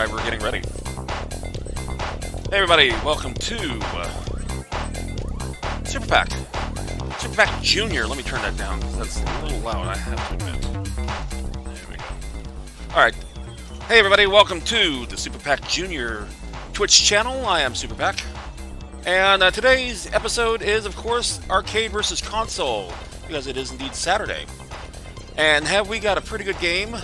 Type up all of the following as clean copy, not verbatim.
live. We're getting ready. Hey everybody, welcome to Super Pac. Super Pac Junior. Let me turn that down because that's a little loud, I have to admit. There we go. Alright. Hey everybody, welcome to the Super Pac Junior Twitch channel. I am Super Pac. And today's episode is, of course, arcade versus console, because it is indeed Saturday. And have we got a pretty good game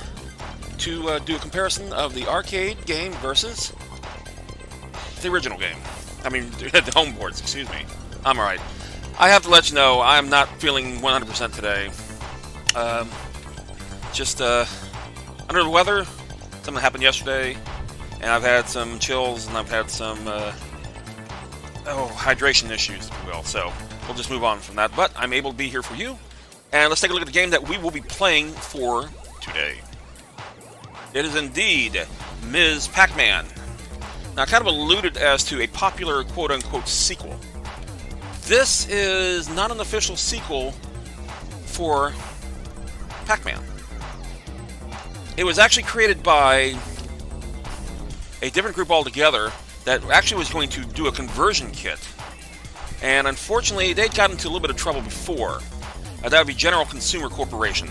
to do a comparison of the arcade game versus the original game. I mean, the home boards, excuse me. I'm alright. I have to let you know, I'm not feeling 100% today. Just under the weather. Something happened yesterday, and I've had some chills, and I've had some hydration issues, if you will. So we'll just move on from that. But I'm able to be here for you, and let's take a look at the game that we will be playing for today. It is indeed Ms. Pac-Man. Now, I kind of alluded as to a popular quote-unquote sequel. This is not an official sequel for Pac-Man. It was actually created by a different group altogether that actually was going to do a conversion kit. And unfortunately, they'd gotten into a little bit of trouble before. That would be General Consumer Corporation.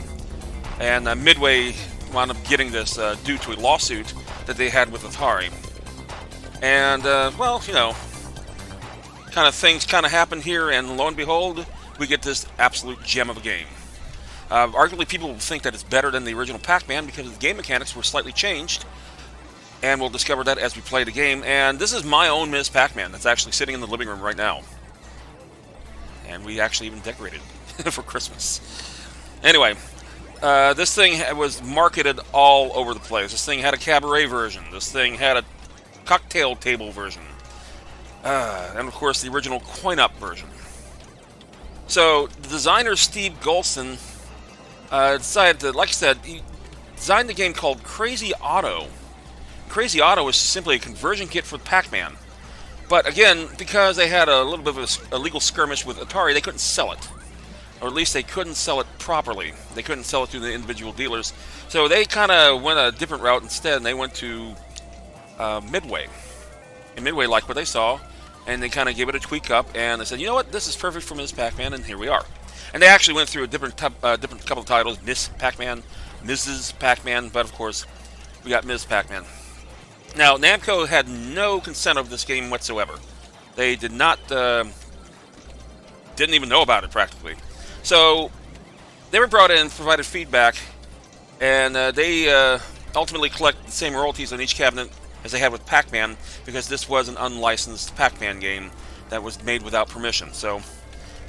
And Midway wound up getting this due to a lawsuit that they had with Atari. And, well, you know, kind of things kind of happened here, and lo and behold, we get this absolute gem of a game. Arguably, people will think that it's better than the original Pac-Man because the game mechanics were slightly changed, and we'll discover that as we play the game. And this is my own Ms. Pac-Man that's actually sitting in the living room right now. And we actually even decorated it for Christmas. Anyway, this thing was marketed all over the place. This thing had a cabaret version. This thing had a cocktail table version. And of course the original coin-up version. So the designer Steve Golson decided to, like I said, he designed a game called Crazy Auto. Crazy Auto is simply a conversion kit for Pac-Man. But again, because they had a little bit of a legal skirmish with Atari, they couldn't sell it. Or at least they couldn't sell it properly. They couldn't sell it to the individual dealers. So they kind of went a different route instead, and they went to Midway. And Midway liked what they saw, and they kind of gave it a tweak up, and they said, you know what, this is perfect for Ms. Pac-Man, and here we are. And they actually went through a different couple of titles, Miss Pac-Man, Mrs. Pac-Man, but of course, we got Ms. Pac-Man. Now, Namco had no consent of this game whatsoever. They did not, didn't even know about it, practically. So, they were brought in, provided feedback, and they ultimately collect the same royalties on each cabinet as they had with Pac-Man, because this was an unlicensed Pac-Man game that was made without permission. So,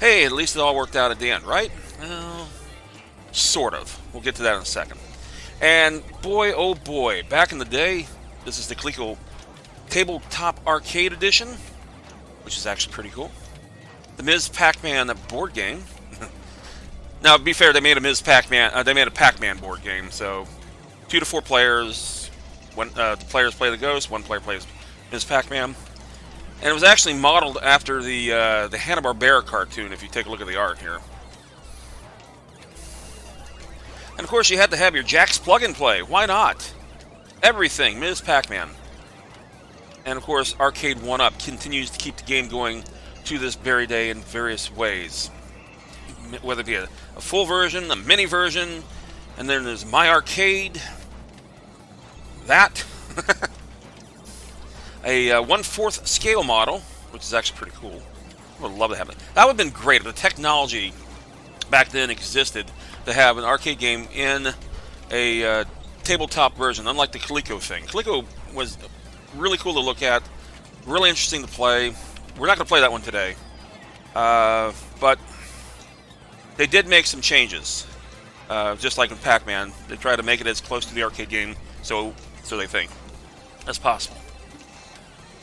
hey, at least it all worked out at the end, right? Well, sort of. We'll get to that in a second. And boy, oh boy, back in the day, this is the Coleco Tabletop Arcade Edition, which is actually pretty cool. The Ms. Pac-Man board game. Now, to be fair, they made a Ms. Pac-Man. They made a Pac-Man board game, so 2 to 4 players. The players play the Ghost. 1 player plays Ms. Pac-Man, and it was actually modeled after the Hanna-Barbera cartoon. If you take a look at the art here, and of course, you had to have your Jack's plug-and-play. Why not? Everything Ms. Pac-Man, and of course, Arcade 1-Up continues to keep the game going to this very day in various ways. Whether it be a full version, a mini version, and then there's My Arcade. That. A 1/4 scale model, which is actually pretty cool. I would love to have it. That would have been great if the technology back then existed to have an arcade game in a tabletop version, unlike the Coleco thing. Coleco was really cool to look at, really interesting to play. We're not going to play that one today, but they did make some changes, just like in Pac-Man. They tried to make it as close to the arcade game, so they think, as possible.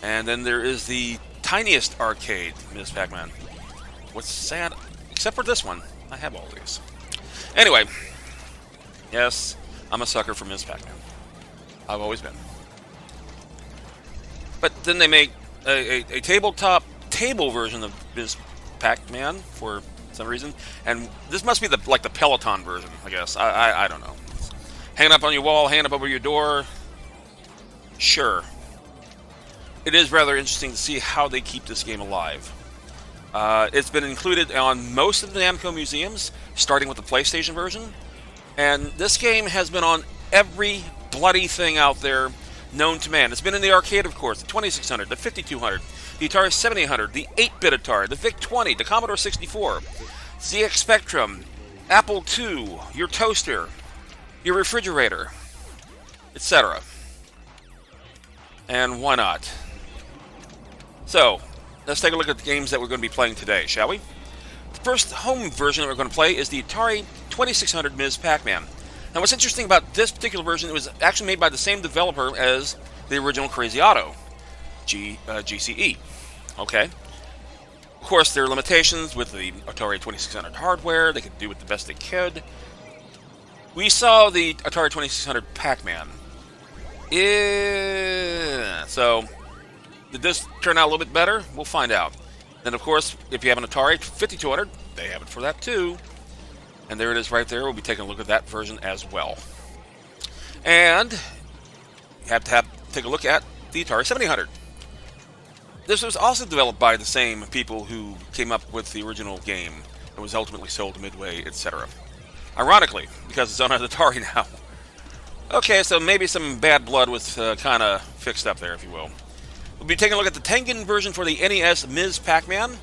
And then there is the tiniest arcade, Ms. Pac-Man. What's sad, except for this one, I have all these. Anyway, yes, I'm a sucker for Ms. Pac-Man. I've always been. But then they make a tabletop table version of Ms. Pac-Man for some reason, and this must be like the Peloton version, I guess. I don't know. Hanging up on your wall, hanging up over your door. Sure. It is rather interesting to see how they keep this game alive. It's been included on most of the Namco museums, starting with the PlayStation version. And this game has been on every bloody thing out there known to man. It's been in the arcade, of course, the 2600, the 5200, the Atari 7800, the 8-bit Atari, the VIC-20, the Commodore 64, ZX Spectrum, Apple II, your toaster, your refrigerator, etc. And why not? So, let's take a look at the games that we're going to be playing today, shall we? The first home version that we're going to play is the Atari 2600 Ms. Pac-Man. Now, what's interesting about this particular version, it was actually made by the same developer as the original Crazy Otto, GCE. Okay. Of course, there are limitations with the Atari 2600 hardware. They could do it the best they could. We saw the Atari 2600 Pac-Man. So, did this turn out a little bit better? We'll find out. Then, of course, if you have an Atari 5200, they have it for that too. And there it is right there. We'll be taking a look at that version as well. And you have to take a look at the Atari 7800. This was also developed by the same people who came up with the original game that was ultimately sold to Midway, etc. Ironically, because it's on an Atari now. Okay, so maybe some bad blood was kind of fixed up there, if you will. We'll be taking a look at the Tengen version for the NES Ms. Pac-Man,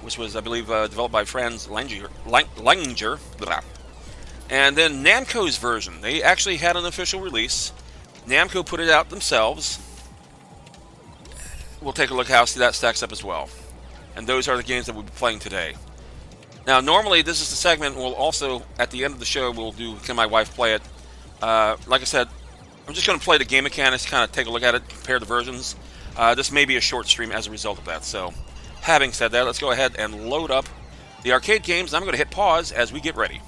which was, I believe, developed by Franz Langer. Blah. And then Namco's version. They actually had an official release. Namco put it out themselves. We'll take a look how that stacks up as well. And those are the games that we'll be playing today. Now, normally, this is the segment we'll also, at the end of the show, we'll do Can My Wife Play It? Like I said, I'm just going to play the game mechanics, kind of take a look at it, compare the versions. This may be a short stream as a result of that. So, having said that, let's go ahead and load up the arcade games. I'm going to hit pause as we get ready.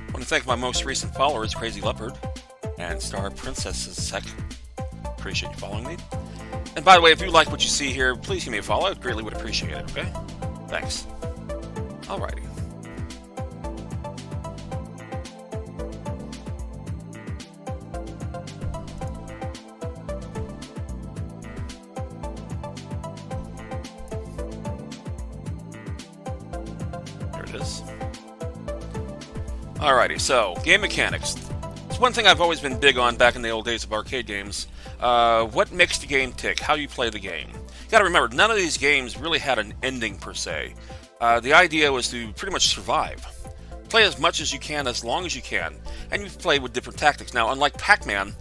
I want to thank my most recent followers, Crazy Leopard and Star Princess Sec. Appreciate you following me. And by the way, if you like what you see here, please give me a follow. I greatly would appreciate it, okay? Thanks. Alrighty. There it is. Alrighty, so, game mechanics. It's one thing I've always been big on back in the old days of arcade games. What makes the game tick? How you play the game? You gotta remember, none of these games really had an ending per se. The idea was to pretty much survive. Play as much as you can, as long as you can, and you play with different tactics. Now, unlike Pac-Man,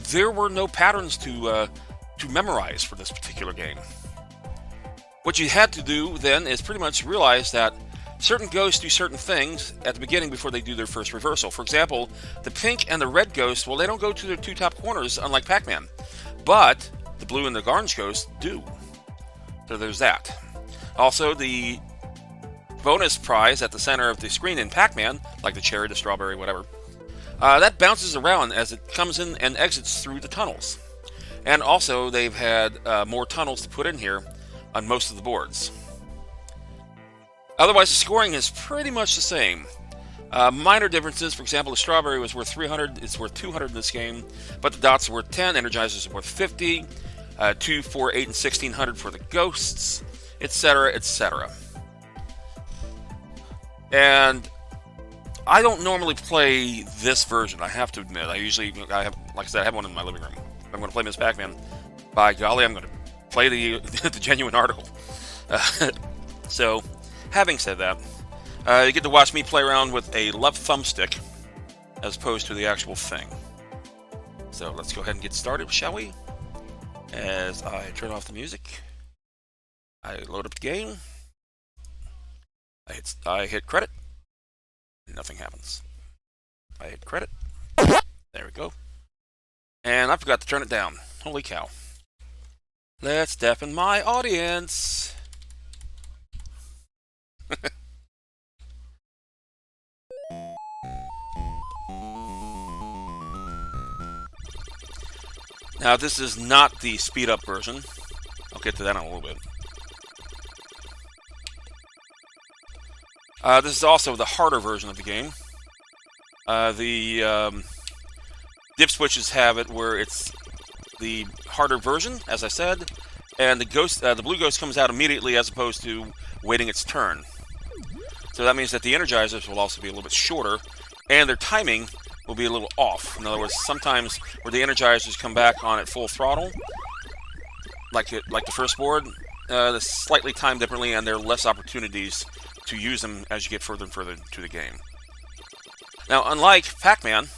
there were no patterns to memorize for this particular game. What you had to do then is pretty much realize that certain ghosts do certain things at the beginning before they do their first reversal. For example, the pink and the red ghosts, well, they don't go to their two top corners, unlike Pac-Man. But the blue and the orange ghosts do. So there's that. Also, the bonus prize at the center of the screen in Pac-Man, like the cherry, the strawberry, whatever, that bounces around as it comes in and exits through the tunnels. And also, they've had more tunnels to put in here on most of the boards. Otherwise, the scoring is pretty much the same. Minor differences, for example, the strawberry was worth 300, it's worth 200 in this game, but the dots are worth 10, energizers are worth 50, 2, 4, 8, and 1600 for the ghosts, etc., etc. And I don't normally play this version, I have to admit. I have, like I said, I have one in my living room. If I'm going to play Ms. Pac-Man, by golly, I'm going to play the, the genuine article. So, having said that, you get to watch me play around with a left thumbstick as opposed to the actual thing. So let's go ahead and get started, shall we? As I turn off the music, I load up the game, I hit credit, nothing happens. I hit credit, there we go. And I forgot to turn it down. Holy cow. Let's deafen my audience. Now, this is not the speed-up version. I'll get to that in a little bit. This is also the harder version of the game. The dip switches have it where it's the harder version, as I said, and the blue ghost comes out immediately as opposed to waiting its turn. So that means that the energizers will also be a little bit shorter, and their timing will be a little off. In other words, sometimes where the energizers come back on at full throttle, like the first board, they're slightly timed differently, and there are less opportunities to use them as you get further and further into the game. Now, unlike Pac-Man,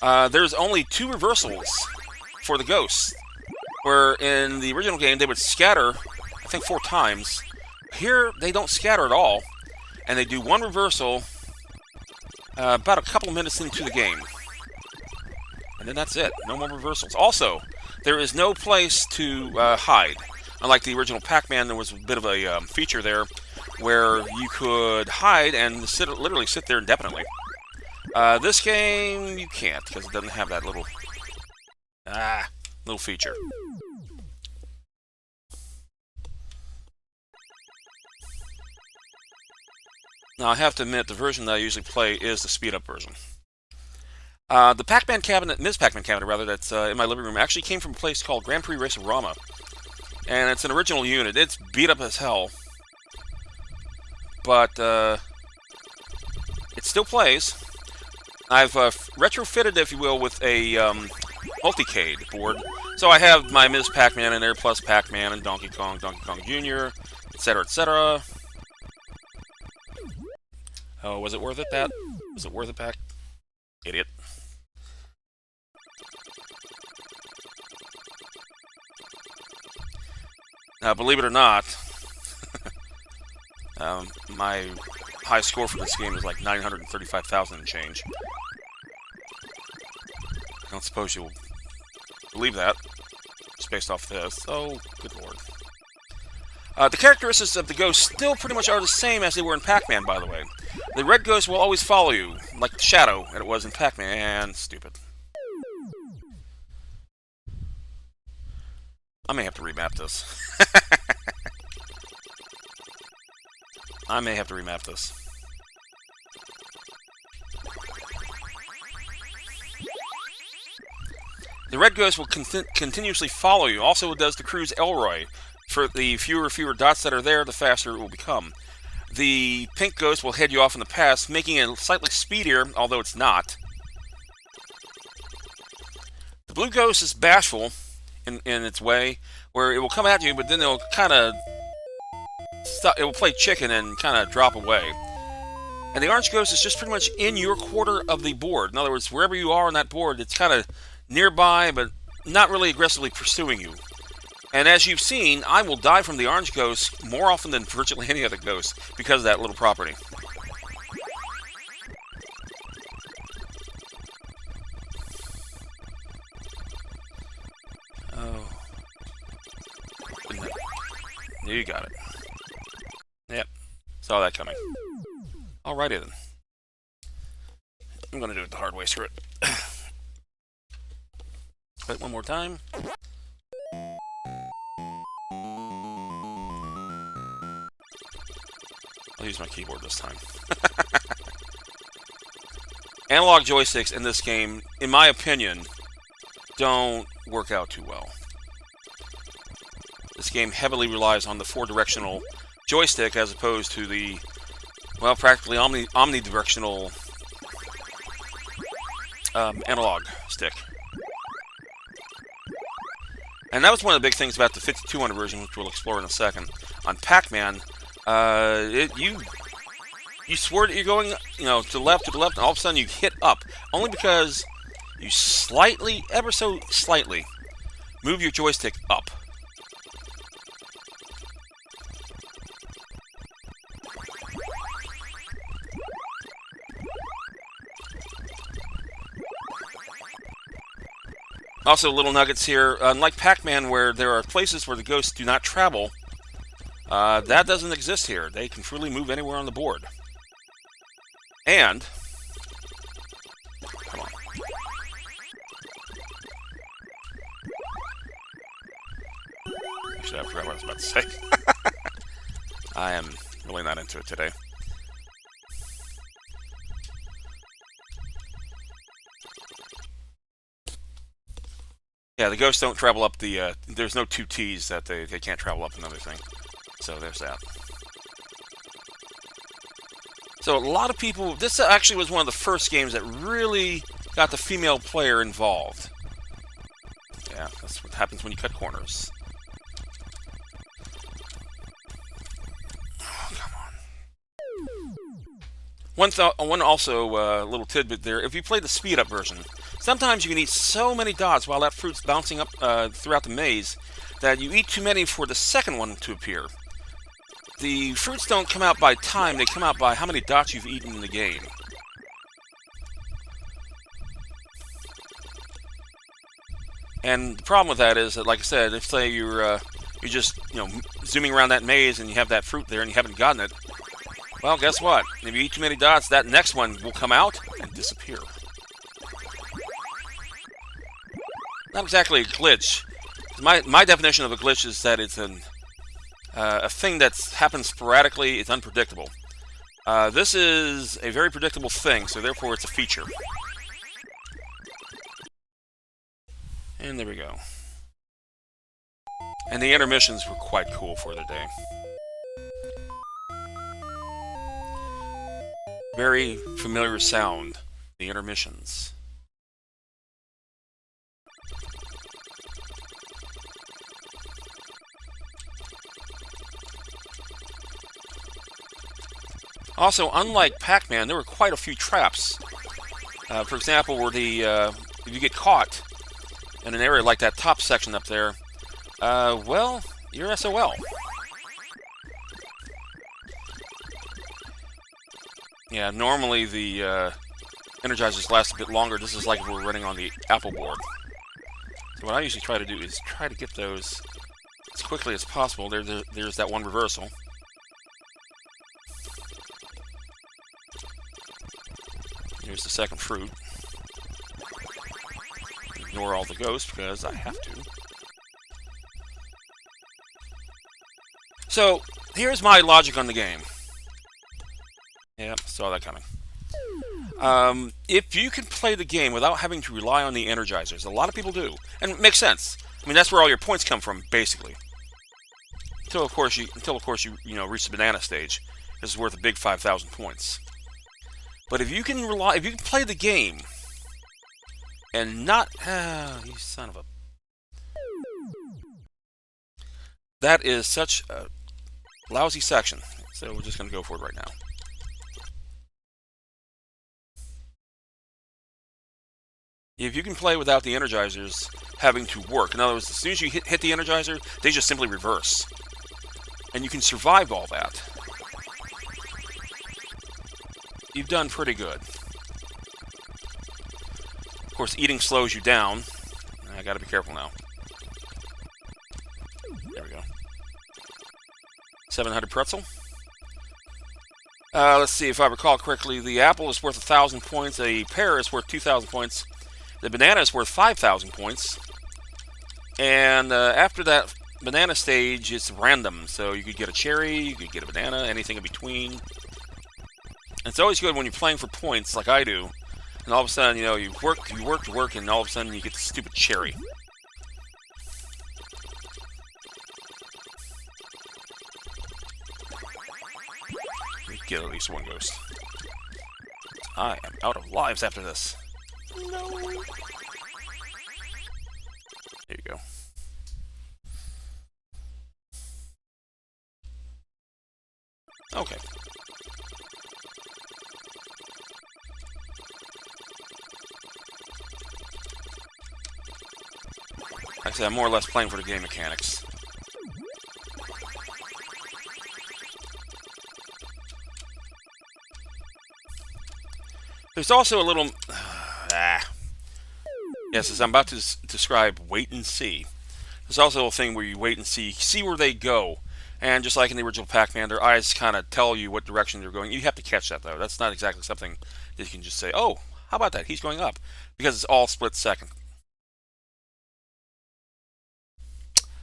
there's only 2 reversals for the ghosts, where in the original game they would scatter, I think 4 times. Here, they don't scatter at all, and they do 1 reversal about a couple minutes into the game. And then that's it. No more reversals. Also, there is no place to hide. Unlike the original Pac-Man, there was a bit of a feature there where you could hide and literally sit there indefinitely. This game, you can't, because it doesn't have that little feature. Now, I have to admit, the version that I usually play is the speed-up version. The Pac-Man cabinet, Ms. Pac-Man cabinet, rather, that's in my living room, actually came from a place called Grand Prix Racerama. And it's an original unit. It's beat up as hell. But, it still plays. I've retrofitted, if you will, with a multicade board. So I have my Ms. Pac-Man in there, plus Pac-Man and Donkey Kong Jr., etc., etc. Oh, was it worth it, that? Was it worth it, Pac? Idiot. Now, believe it or not, my high score for this game is like 935,000 and change. I don't suppose you'll believe that, just based off this. Oh, good lord. The characteristics of the ghosts still pretty much are the same as they were in Pac-Man, by the way. The red ghost will always follow you, like the shadow that it was in Pac-Man. Stupid. I may have to remap this. I may have to remap this. The red ghost will continuously follow you. Also, it does the Cruise Elroy. For the fewer dots that are there, the faster it will become. The pink ghost will head you off in the past, making it slightly speedier, although it's not. The blue ghost is bashful in its way, where it will come at you, but then it'll kind of it will play chicken and kind of drop away. And the orange ghost is just pretty much in your quarter of the board. In other words, wherever you are on that board, it's kind of nearby, but not really aggressively pursuing you. And as you've seen, I will die from the orange ghost more often than virtually any other ghost because of that little property. Oh. You got it. Yep. Saw that coming. Alrighty then. I'm gonna do it the hard way, screw it. Wait one more time. I'll use my keyboard this time. Analog joysticks in this game, in my opinion, don't work out too well. This game heavily relies on the 4-directional joystick as opposed to the well, practically omnidirectional analog stick. And that was one of the big things about the 5200 version, which we'll explore in a second. On Pac-Man, you swore that you're going, to the left, and all of a sudden you hit up, only because you slightly, ever so slightly, move your joystick up. Also, little nuggets here. Unlike Pac-Man, where there are places where the ghosts do not travel, that doesn't exist here. They can freely move anywhere on the board. And, come on. Actually, I forgot what I was about to say. I am really not into it today. Yeah, the ghosts don't travel up the, there's no two T's that they can't travel up, another thing. So there's that. So a lot of people, this actually was one of the first games that really got the female player involved. Yeah, that's what happens when you cut corners. Oh, come on. One also little tidbit there, if you play the speed-up version, sometimes you can eat so many dots while that fruit's bouncing up throughout the maze that you eat too many for the second one to appear. The fruits don't come out by time, they come out by how many dots you've eaten in the game. And the problem with that is that, like I said, if say you're just zooming around that maze and you have that fruit there and you haven't gotten it, well, guess what? If you eat too many dots, that next one will come out and disappear. Not exactly a glitch. My definition of a glitch is that it's a thing that happens sporadically, it's unpredictable. This is a very predictable thing, so therefore it's a feature. And there we go. And the intermissions were quite cool for the day. Very familiar sound, the intermissions. Also, unlike Pac-Man, there were quite a few traps. For example, where if you get caught in an area like that top section up there, well, you're SOL. Yeah, normally the Energizers last a bit longer. This is like if we're running on the Apple board. So what I usually try to do is try to get those as quickly as possible. There's that one reversal. Here's the second fruit. Ignore all the ghosts because I have to. So, here's my logic on the game. Yep, saw that coming. If you can play the game without having to rely on the Energizers, a lot of people do. And it makes sense. I mean, that's where all your points come from, basically. Until, of course, you reach the banana stage. This is worth a big 5,000 points. But if you can play the game and not, you son of a, that is such a lousy section. So we're just going to go for it right now. If you can play without the Energizers having to work, in other words, as soon as you hit the Energizer, they just simply reverse, and you can survive all that, you've done pretty good. Of course, eating slows you down. I gotta be careful now. There we go. 700 pretzel. Let's see, if I recall correctly, the apple is worth 1,000 points, a pear is worth 2,000 points, the banana is worth 5,000 points, and after that banana stage, it's random, so you could get a cherry, you could get a banana, anything in between. It's always good when you're playing for points, like I do, and all of a sudden, you work, and all of a sudden you get the stupid cherry. get at least one ghost. I am out of lives after this. No. There you go. Okay. Like I said, I'm more or less playing for the game mechanics. There's also a little... Yes, as I'm about to describe wait and see. There's also a thing where you wait and see where they go. And just like in the original Pac-Man, their eyes kind of tell you what direction they're going. You have to catch that, though. That's not exactly something that you can just say, oh, how about that? He's going up. Because it's all split second.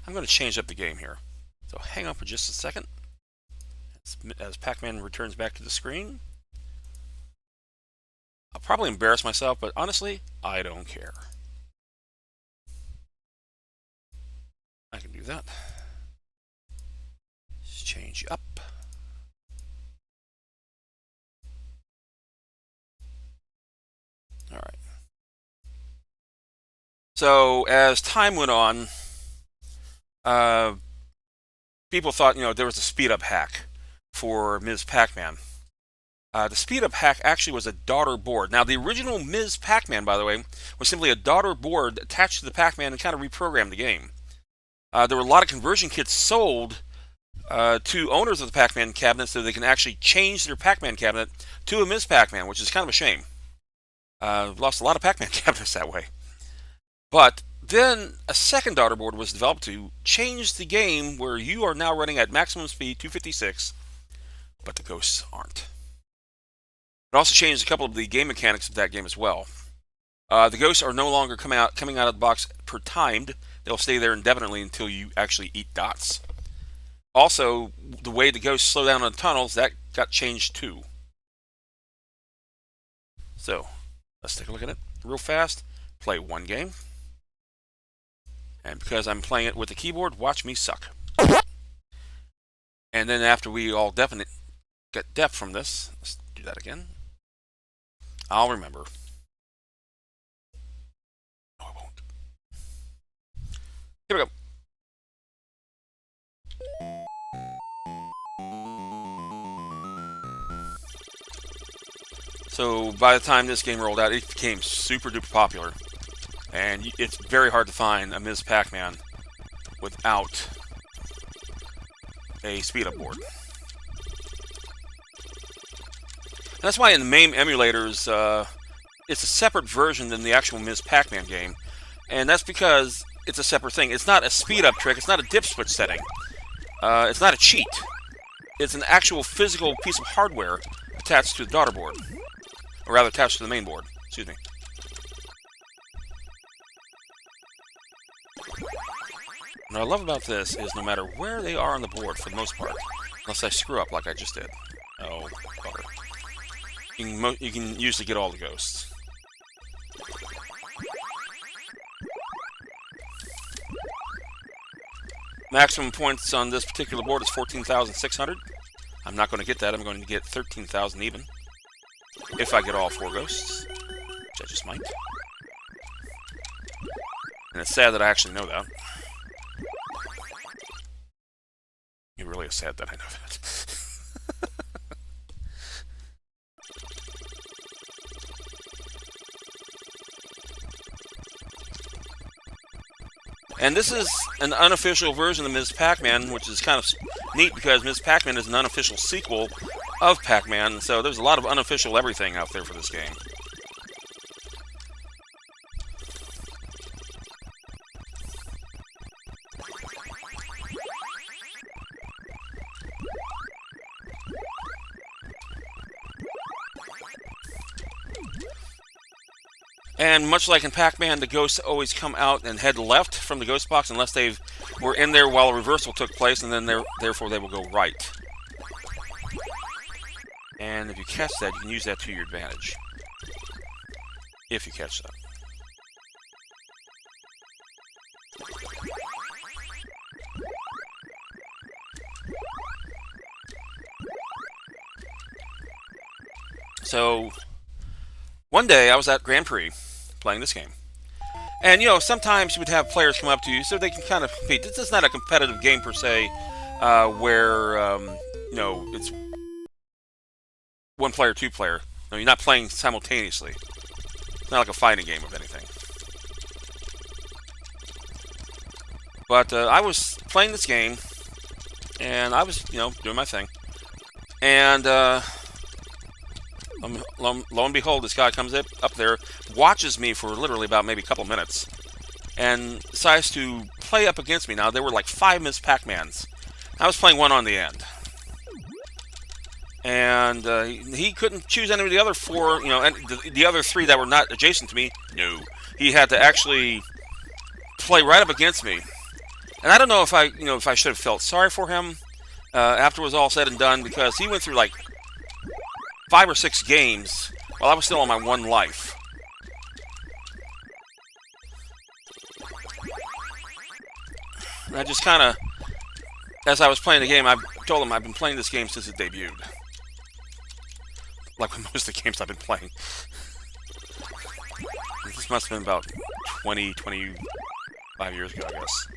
I'm going to change up the game here. So hang on for just a second. As Pac-Man returns back to the screen. I'll probably embarrass myself, but honestly, I don't care. I can do that. Just change up. All right. So as time went on, people thought, there was a speed-up hack for Ms. Pac-Man. The speed-up hack actually was a daughter board. Now, the original Ms. Pac-Man, by the way, was simply a daughter board attached to the Pac-Man and kind of reprogrammed the game. There were a lot of conversion kits sold to owners of the Pac-Man cabinet so they can actually change their Pac-Man cabinet to a Ms. Pac-Man, which is kind of a shame. Lost a lot of Pac-Man cabinets that way. But then a second daughter board was developed to change the game where you are now running at maximum speed 256, but the ghosts aren't. It also changed a couple of the game mechanics of that game as well. The ghosts are no longer coming out of the box per timed. They'll stay there indefinitely until you actually eat dots. Also, the way the ghosts slow down on the tunnels, that got changed too. So, let's take a look at it real fast. Play one game. And because I'm playing it with the keyboard, watch me suck. And then after we all get depth from this, let's do that again. I'll remember. No, I won't. Here we go. So by the time this game rolled out, it became super duper popular. And it's very hard to find a Ms. Pac-Man without a speed-up board. And that's why in the MAME emulators, it's a separate version than the actual Ms. Pac-Man game. And that's because it's a separate thing. It's not a speed-up trick. It's not a dip switch setting. It's not a cheat. It's an actual physical piece of hardware attached to the daughter board. Or rather, attached to the main board. Excuse me. What I love about this is no matter where they are on the board, for the most part, unless I screw up like I just did. Oh, butter. You can usually get all the ghosts. Maximum points on this particular board is 14,600. I'm not going to get that. I'm going to get 13,000 even. If I get all 4 ghosts. Which I just might. And it's sad that I actually know that. It really is sad that I know that. And this is an unofficial version of Ms. Pac-Man, which is kind of neat because Ms. Pac-Man is an unofficial sequel of Pac-Man, so there's a lot of unofficial everything out there for this game. And much like in Pac-Man, the ghosts always come out and head left from the ghost box unless they were in there while a reversal took place, and then therefore they will go right. And if you catch that, you can use that to your advantage. If you catch that. So one day I was at Grand Prix playing this game. And, sometimes you would have players come up to you so they can kind of compete. This is not a competitive game per se, where, it's one player, two player. No, you're not playing simultaneously. It's not like a fighting game of anything. But I was playing this game, and I was, doing my thing. And lo and behold, this guy comes up there, watches me for literally about maybe a couple minutes, and decides to play up against me. Now, there were like 5 Ms. Pac-Mans. I was playing one on the end. And he couldn't choose any of the other 4, and the other 3 that were not adjacent to me. No. He had to actually play right up against me. And I don't know if I should have felt sorry for him after it was all said and done, because he went through like 5 or 6 games while I was still on my 1 life. And I just kind of, as I was playing the game, I told him I've been playing this game since it debuted. Like most of the games I've been playing. This must have been about 25 years ago, I guess.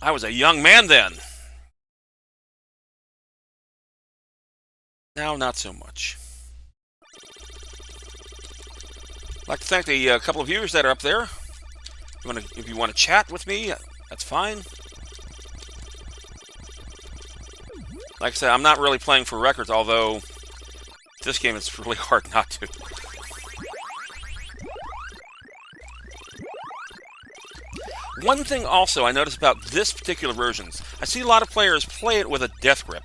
I was a young man then. Now, not so much. I'd like to thank the couple of viewers that are up there. If you want to chat with me, that's fine. Like I said, I'm not really playing for records, although this game it's really hard not to. One thing also I noticed about this particular version, I see a lot of players play it with a death grip.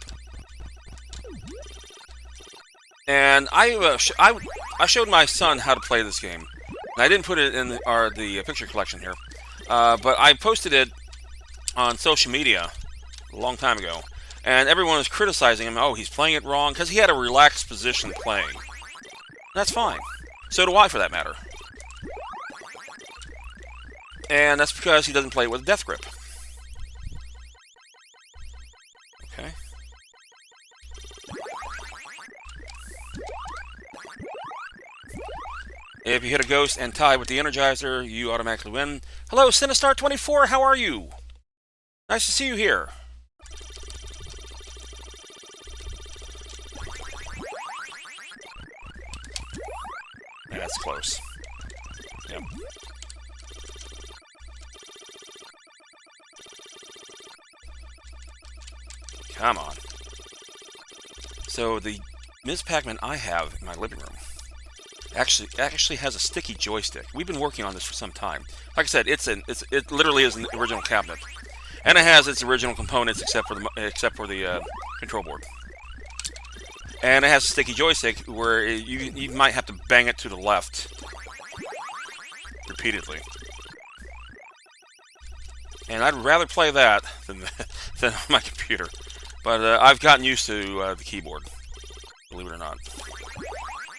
And I showed my son how to play this game. And I didn't put it in the picture collection here. But I posted it on social media a long time ago. And everyone was criticizing him. Oh, he's playing it wrong. Because he had a relaxed position playing. That's fine. So do I, for that matter. And that's because he doesn't play it with a death grip. Okay. If you hit a ghost and tie with the Energizer, you automatically win. Hello, Sinistar24, how are you? Nice to see you here. Yeah, that's close. Yep. Come on. So the Ms. Pac-Man I have in my living room actually has a sticky joystick. We've been working on this for some time. Like I said, it literally is an original cabinet, and it has its original components except for the control board. And it has a sticky joystick where you might have to bang it to the left repeatedly. And I'd rather play that than on my computer. But I've gotten used to the keyboard, believe it or not.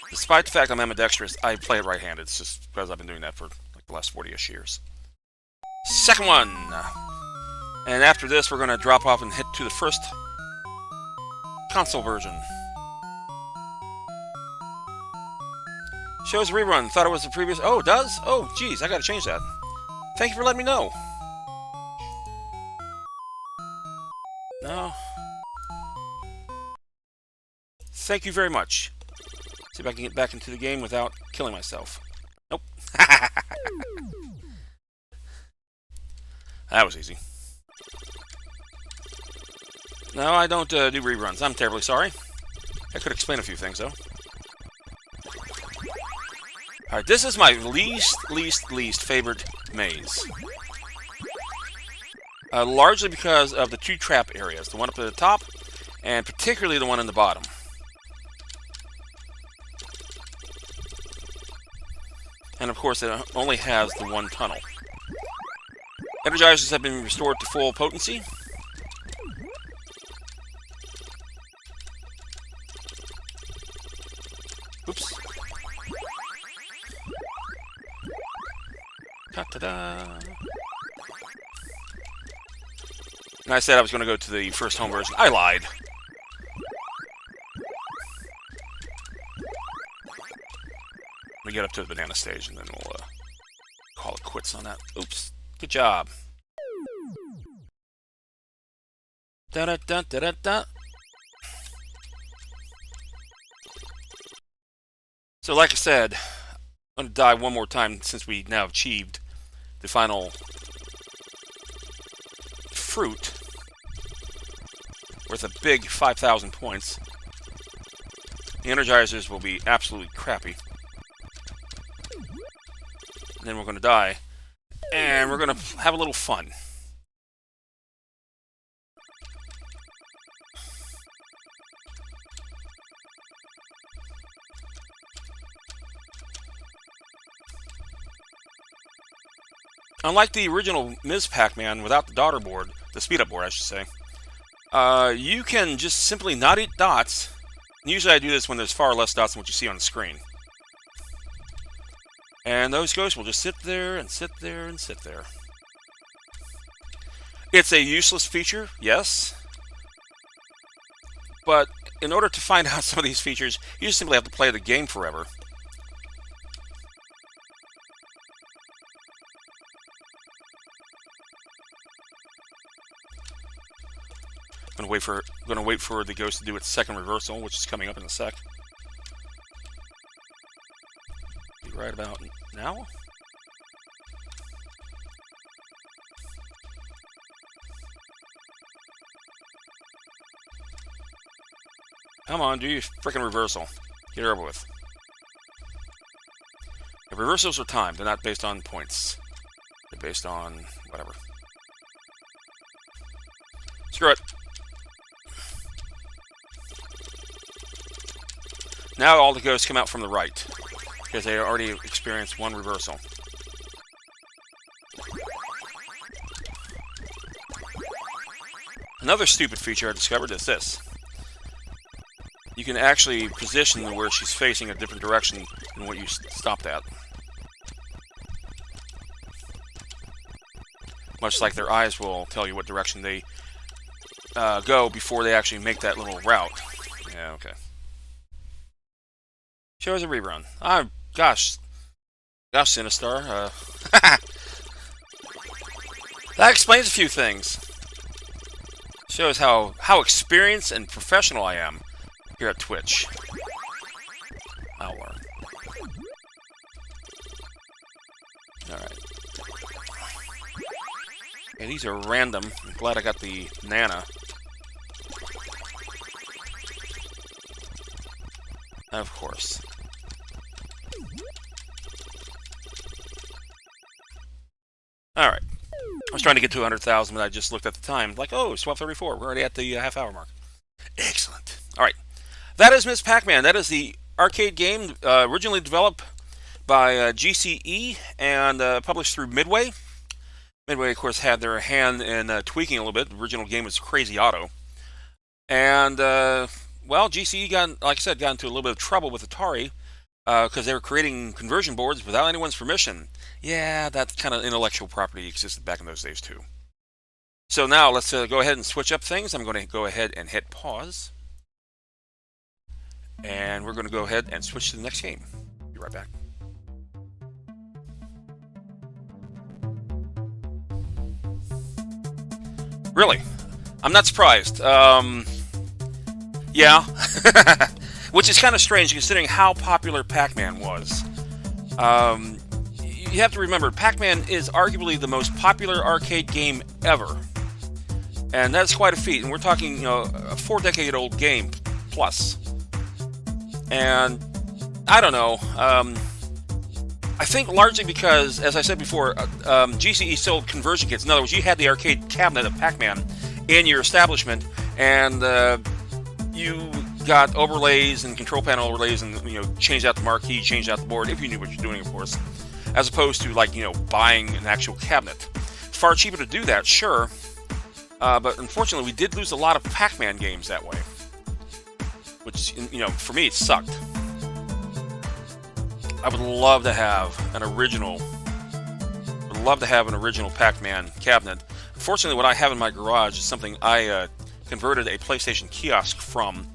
Despite the fact I'm ambidextrous, I play it right-handed. It's just because I've been doing that for like the last 40-ish years. Second one! And after this, we're going to drop off and head to the first console version. Shows a rerun. Thought it was the previous... Oh, it does? Oh, geez, I gotta change that. Thank you for letting me know. No. Thank you very much. See if I can get back into the game without killing myself. Nope. That was easy. No, I don't do reruns. I'm terribly sorry. I could explain a few things, though. Alright, this is my least favorite maze. Largely because of the 2 trap areas. The one up at the top, and particularly the one in the bottom. And of course, it only has the 1 tunnel. Energizers have been restored to full potency. Oops. Ta-da-da. And I said I was going to go to the first home version. I lied. to get up to the banana stage, and then we'll call it quits on that. Oops. Good job. Da-da-da-da-da-da. So like I said, I'm going to die one more time since we now achieved the final fruit worth a big 5,000 points. The energizers will be absolutely crappy. And then we're going to die. And we're going to have a little fun. Unlike the original Ms. Pac-Man without the daughter board, the speed-up board I should say, you can just simply not eat dots. Usually I do this when there's far less dots than what you see on the screen. And those ghosts will just sit there and sit there and sit there. It's a useless feature, yes. But in order to find out some of these features, you just simply have to play the game forever. I'm gonna wait for the ghost to do its second reversal, which is coming up in a sec. Be right about now. Come on, do your frickin' reversal. Get it over with. The reversals are timed. They're not based on points. They're based on whatever. Screw it. Now all the ghosts come out from the right, because they already experienced one reversal. Another stupid feature I discovered is this. You can actually position where she's facing a different direction than what you stopped at. Much like their eyes will tell you what direction they go before they actually make that little route. Yeah, okay. Show as a rerun. Gosh, Sinistar. That explains a few things. Shows how experienced and professional I am here at Twitch. I'll learn. Alright. Okay, these are random. I'm glad I got the Nana. Of course. Alright. I was trying to get to 100,000, but I just looked at the time. Like, oh, it's 12:34. We're already at the half-hour mark. Excellent. Alright. That is Ms. Pac-Man. That is the arcade game originally developed by GCE and published through Midway. Midway, of course, had their hand in tweaking a little bit. The original game was Crazy Auto. And, well, GCE got, like I said, got into a little bit of trouble with Atari because they were creating conversion boards without anyone's permission. Yeah, that kind of intellectual property existed back in those days, too. So now, let's go ahead and switch up things. I'm going to go ahead and hit pause. And we're going to go ahead and switch to the next game. Be right back. Really? I'm not surprised. Yeah. Which is kind of strange considering how popular Pac-Man was. You have to remember, Pac-Man is arguably the most popular arcade game ever. And that's quite a feat. And we're talking, you know, a 4-decade-old game plus. And I don't know. I think largely because, as I said before, GCE sold conversion kits. In other words, you had the arcade cabinet of Pac-Man in your establishment, and you got overlays and control panel overlays, and changed out the marquee, changed out the board if you knew what you're doing, of course, as opposed to buying an actual cabinet. Far cheaper to do that, sure, but unfortunately, we did lose a lot of Pac-Man games that way, which for me it sucked. I would love to have an original. Pac-Man cabinet. Unfortunately, what I have in my garage is something I converted a PlayStation kiosk from,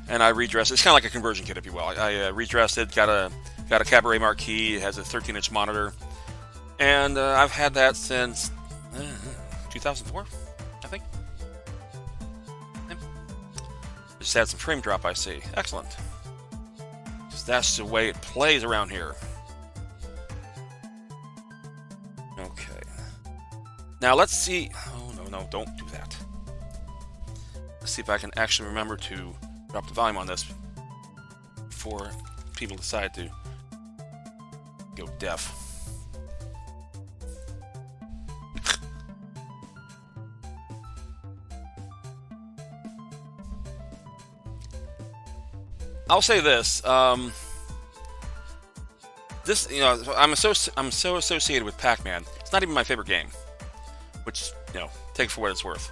and I redressed it. It's kind of like a conversion kit, if you will. I redressed it, got a Got a Cabaret Marquee. It has a 13-inch monitor. And I've had that since 2004, I think. Yep. Just had some frame drop, I see. Excellent. Just that's the way it plays around here. Okay. Now let's see. Oh, no, don't do that. Let's see if I can actually remember to drop the volume on this before people decide to go deaf. I'll say this. This, I'm so associated with Pac-Man. It's not even my favorite game, which, take it for what it's worth.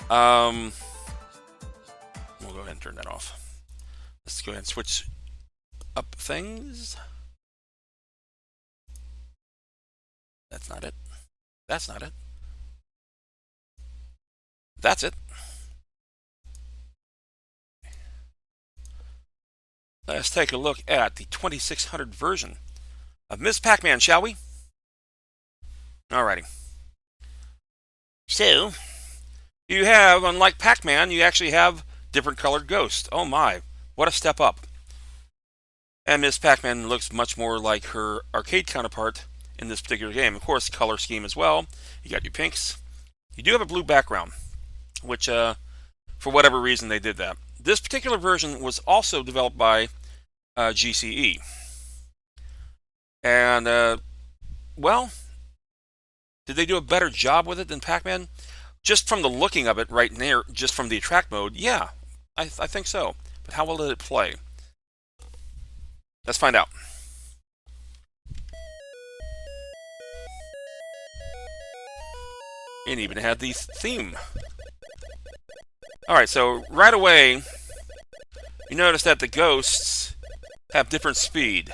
We'll go ahead and turn that off. Let's go ahead and switch up things. That's not it. That's not it. That's it. Let's take a look at the 2600 version of Ms. Pac-Man, shall we? Alrighty. So, you have, unlike Pac-Man, you actually have different colored ghosts. Oh my, what a step up. And Ms. Pac-Man looks much more like her arcade counterpart in this particular game. Of course, color scheme as well. You got your pinks. You do have a blue background, which, for whatever reason, they did that. This particular version was also developed by GCE. And, well, did they do a better job with it than Pac-Man? Just from the looking of it right there, just from the attract mode, yeah, I think so. But how well did it play? Let's find out. It even had the theme. Alright, so right away, you notice that the ghosts have different speeds.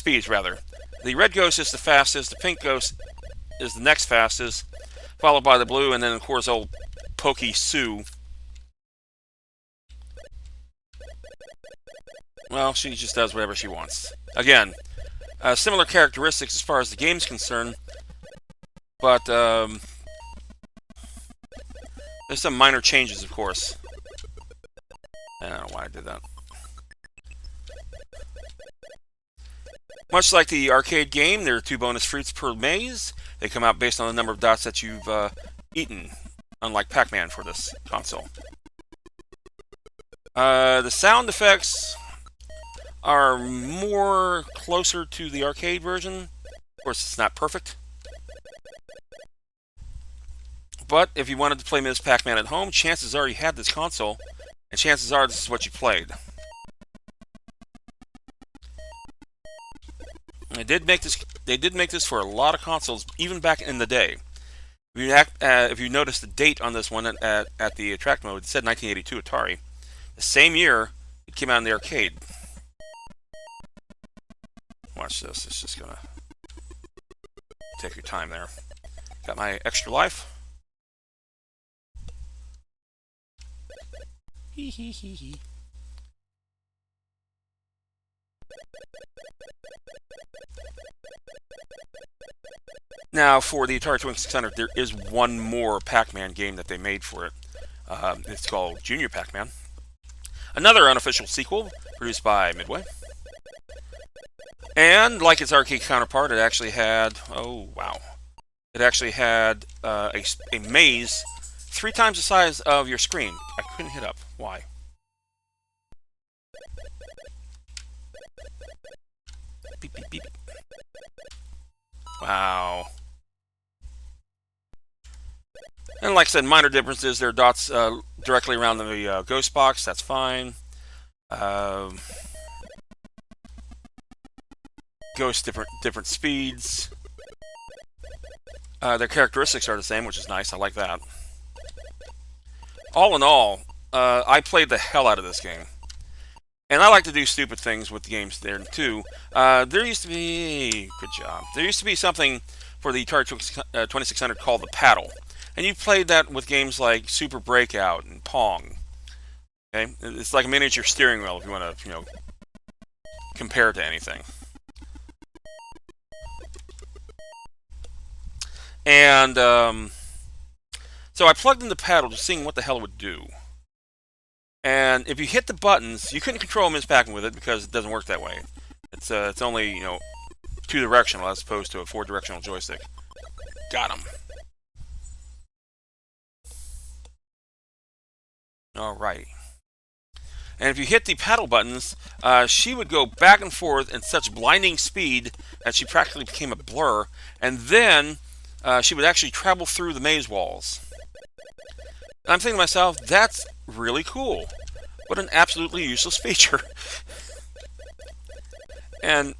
The red ghost is the fastest, the pink ghost is the next fastest, followed by the blue, and then of course old Pokey Sue. Well, she just does whatever she wants. Again, similar characteristics as far as the game's concerned, but there's some minor changes, of course. I don't know why I did that. Much like the arcade game, there are 2 bonus fruits per maze. They come out based on the number of dots that you've eaten, unlike Pac-Man for this console. The sound effects are more closer to the arcade version. Of course, it's not perfect. But if you wanted to play Ms. Pac-Man at home, chances are you had this console, and chances are this is what you played. They did make this for a lot of consoles, even back in the day. If you notice the date on this one at the attract mode, it said 1982 Atari. The same year it came out in the arcade. Watch this. It's just gonna take your time there. Got my extra life. Hee hee hee hee. Now, for the Atari 2600, there is one more Pac-Man game that they made for it. It's called Junior Pac-Man. Another unofficial sequel produced by Midway. And, like its arcade counterpart, it actually had... Oh, wow. It actually had a maze 3 times the size of your screen. I couldn't hit up. Why? Beep, beep, beep. Wow. And like I said, minor differences. There are dots directly around the ghost box. That's fine. Ghosts different speeds. Their characteristics are the same, which is nice. I like that. All in all, I played the hell out of this game. And I like to do stupid things with the games there, too. There used to be... Good job. There used to be something for the Atari 2600 called the Paddle. And you played that with games like Super Breakout and Pong. Okay? It's like a miniature steering wheel if you want to, compare to anything. And so I plugged in the paddle, just seeing what the hell it would do. And if you hit the buttons, you couldn't control Ms. Pac-Man with it because it doesn't work that way. It's only, you know, 2-directional as opposed to a 4-directional joystick. Got him. Alright. And if you hit the paddle buttons, she would go back and forth at such blinding speed that she practically became a blur. And then she would actually travel through the maze walls. And I'm thinking to myself, that's really cool. What an absolutely useless feature. And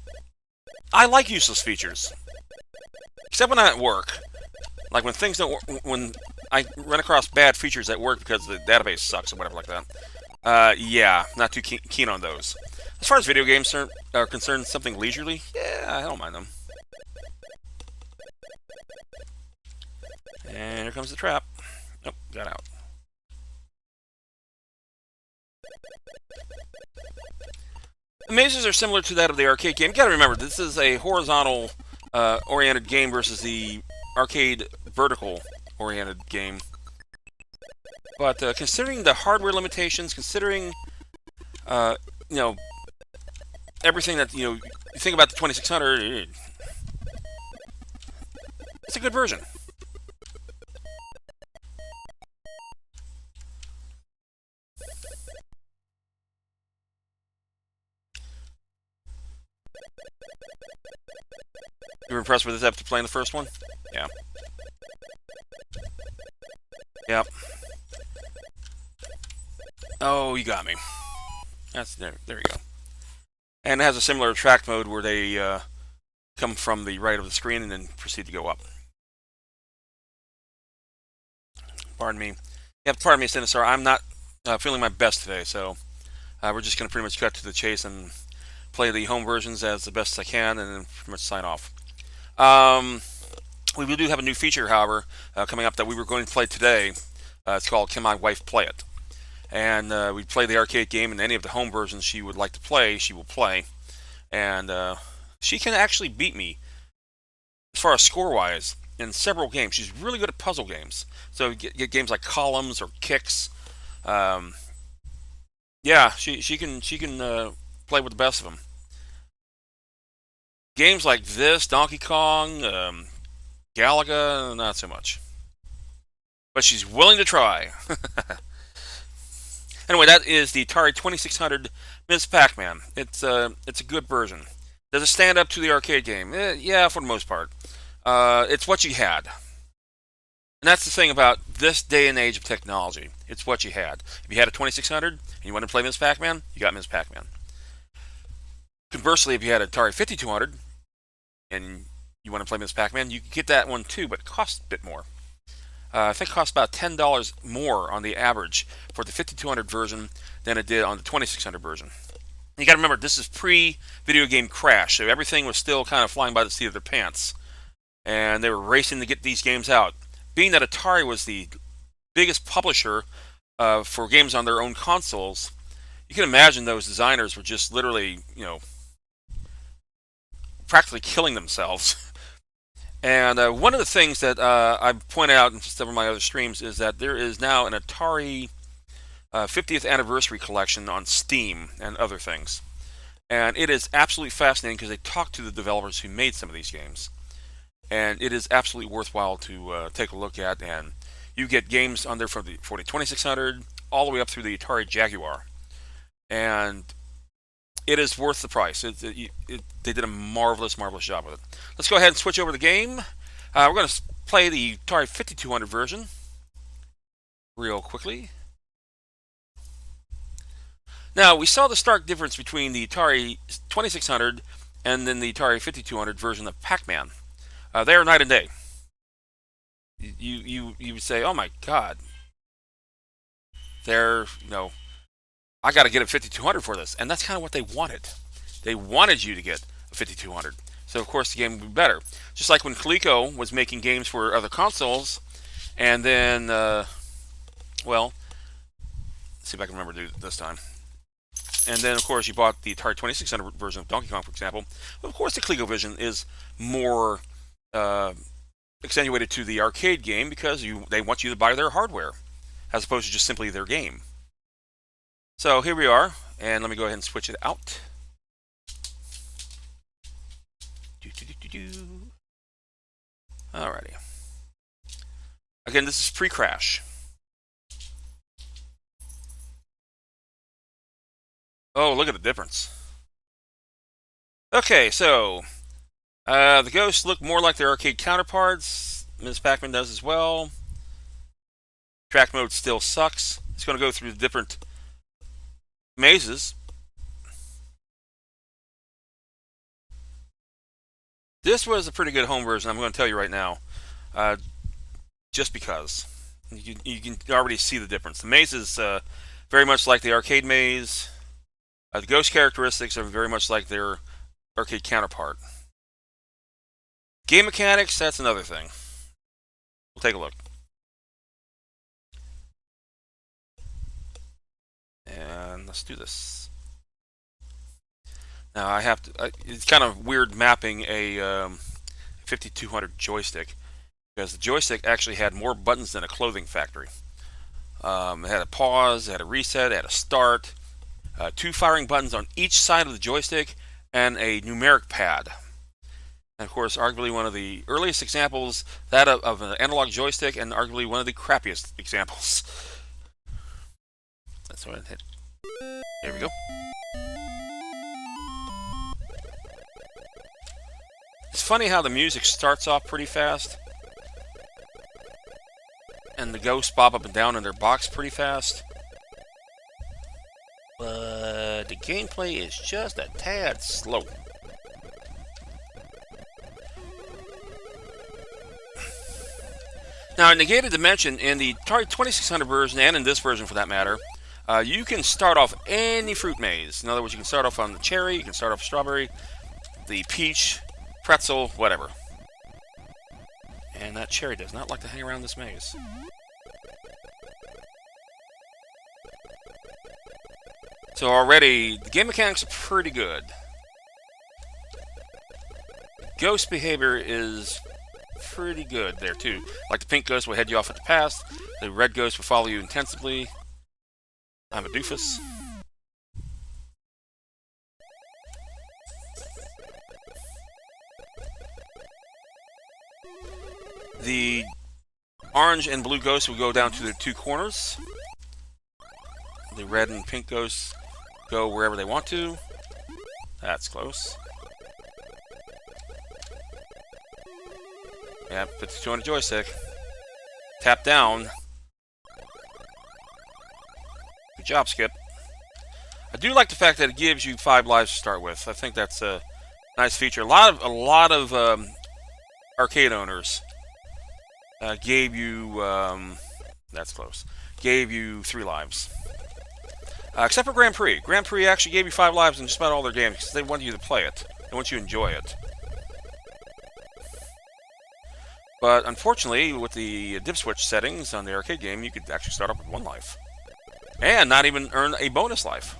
I like useless features. Except when I'm at work. Like when things don't work, when I run across bad features at work because the database sucks or whatever like that. Yeah, not too keen on those. As far as video games are concerned, something leisurely, yeah, I don't mind them. And here comes the trap. Nope, got out. The mazes are similar to that of the arcade game. You gotta remember, this is a horizontal oriented game versus the arcade vertical oriented game. But considering the hardware limitations, considering you know, everything that, you know, you think about the 2600, it's a good version. You were impressed with this after playing the first one? Yeah. Yep. Oh, you got me. That's there. There you go. And it has a similar attract mode where they come from the right of the screen and then proceed to go up. Pardon me. Yeah, pardon me, Sinister. I'm not feeling my best today, so we're just going to pretty much cut to the chase and play the home versions as the best I can, and then pretty much sign off. We do have a new feature, however, coming up that we were going to play today. It's called Can My Wife Play It? And we play the arcade game, and any of the home versions she would like to play, she will play. And she can actually beat me, as far as score-wise, in several games. She's really good at puzzle games. So you get games like Columns or Kicks. Yeah, she can play with the best of them. Games like this, Donkey Kong, Galaga, not so much. But she's willing to try. Anyway, that is the Atari 2600 Ms. Pac-Man. It's a good version. Does it stand up to the arcade game? Yeah, for the most part. It's what you had. And that's the thing about this day and age of technology. It's what you had. If you had a 2600 and you wanted to play Ms. Pac-Man, you got Ms. Pac-Man. Conversely, if you had an Atari 5200 and you want to play Ms. Pac-Man, you could get that one too, but it costs a bit more. I think it costs about $10 more on the average for the 5200 version than it did on the 2600 version. You got to remember, this is pre-video game crash, so everything was still kind of flying by the seat of their pants, and they were racing to get these games out. Being that Atari was the biggest publisher for games on their own consoles, you can imagine those designers were just literally, you know, practically killing themselves. And one of the things that I've pointed out in some of my other streams is that there is now an Atari 50th anniversary collection on Steam and other things. And it is absolutely fascinating because they talk to the developers who made some of these games. And it is absolutely worthwhile to take a look at. And you get games on there for the 2600 all the way up through the Atari Jaguar. And it is worth the price. They did a marvelous, marvelous job with it. Let's go ahead and switch over the game. We're going to play the Atari 5200 version real quickly. Now, we saw the stark difference between the Atari 2600 and then the Atari 5200 version of Pac-Man. They are night and day. You would say, oh my God, they're, you know, I got to get a 5200 for this. And that's kind of what they wanted. They wanted you to get a 5200. So, of course, the game would be better. Just like when Coleco was making games for other consoles, and then, well, let's see if I can remember to do it this time. And then, of course, you bought the Atari 2600 version of Donkey Kong, for example. But of course, the ColecoVision is more extenuated to the arcade game because they want you to buy their hardware as opposed to just simply their game. So here we are, and let me go ahead and switch it out. Alrighty. Again, this is pre-crash. Oh, look at the difference. Okay, so the ghosts look more like their arcade counterparts. Ms. Pac-Man does as well. Track mode still sucks. It's going to go through the different mazes. This was a pretty good home version, I'm going to tell you right now. Just because. You can already see the difference. The maze is very much like the arcade maze. The ghost characteristics are very much like their arcade counterpart. Game mechanics, that's another thing. We'll take a look. And let's do this. Now I have to. It's kind of weird mapping a 5200 joystick because the joystick actually had more buttons than a clothing factory. It had a pause, it had a reset, it had a start, 2 firing buttons on each side of the joystick, and a numeric pad. And of course, arguably one of the earliest examples, that of an analog joystick, and arguably one of the crappiest examples. Let's go ahead and hit. There we go. It's funny how the music starts off pretty fast, and the ghosts bob up and down in their box pretty fast. But the gameplay is just a tad slow. Now, in Negated Dimension, in the Atari 2600 version, and in this version for that matter, you can start off any fruit maze. In other words, you can start off on the cherry, you can start off strawberry, the peach, pretzel, whatever. And that cherry does not like to hang around this maze. So already, the game mechanics are pretty good. Ghost behavior is pretty good there too. Like the pink ghost will head you off at the past, the red ghost will follow you intensively. I'm a doofus. The orange and blue ghosts will go down to the 2 corners. The red and pink ghosts go wherever they want to. That's close. Yeah, 52 on a joystick. Tap down. Good job, Skip. I do like the fact that it gives you 5 lives to start with. I think that's a nice feature. A lot of arcade owners gave you that's close. Gave you 3 lives. Except for Grand Prix. Grand Prix actually gave you 5 lives in just about all their games because they want you to play it. They want you to enjoy it. But unfortunately, with the dip switch settings on the arcade game, you could actually start off with 1 life. And not even earn a bonus life.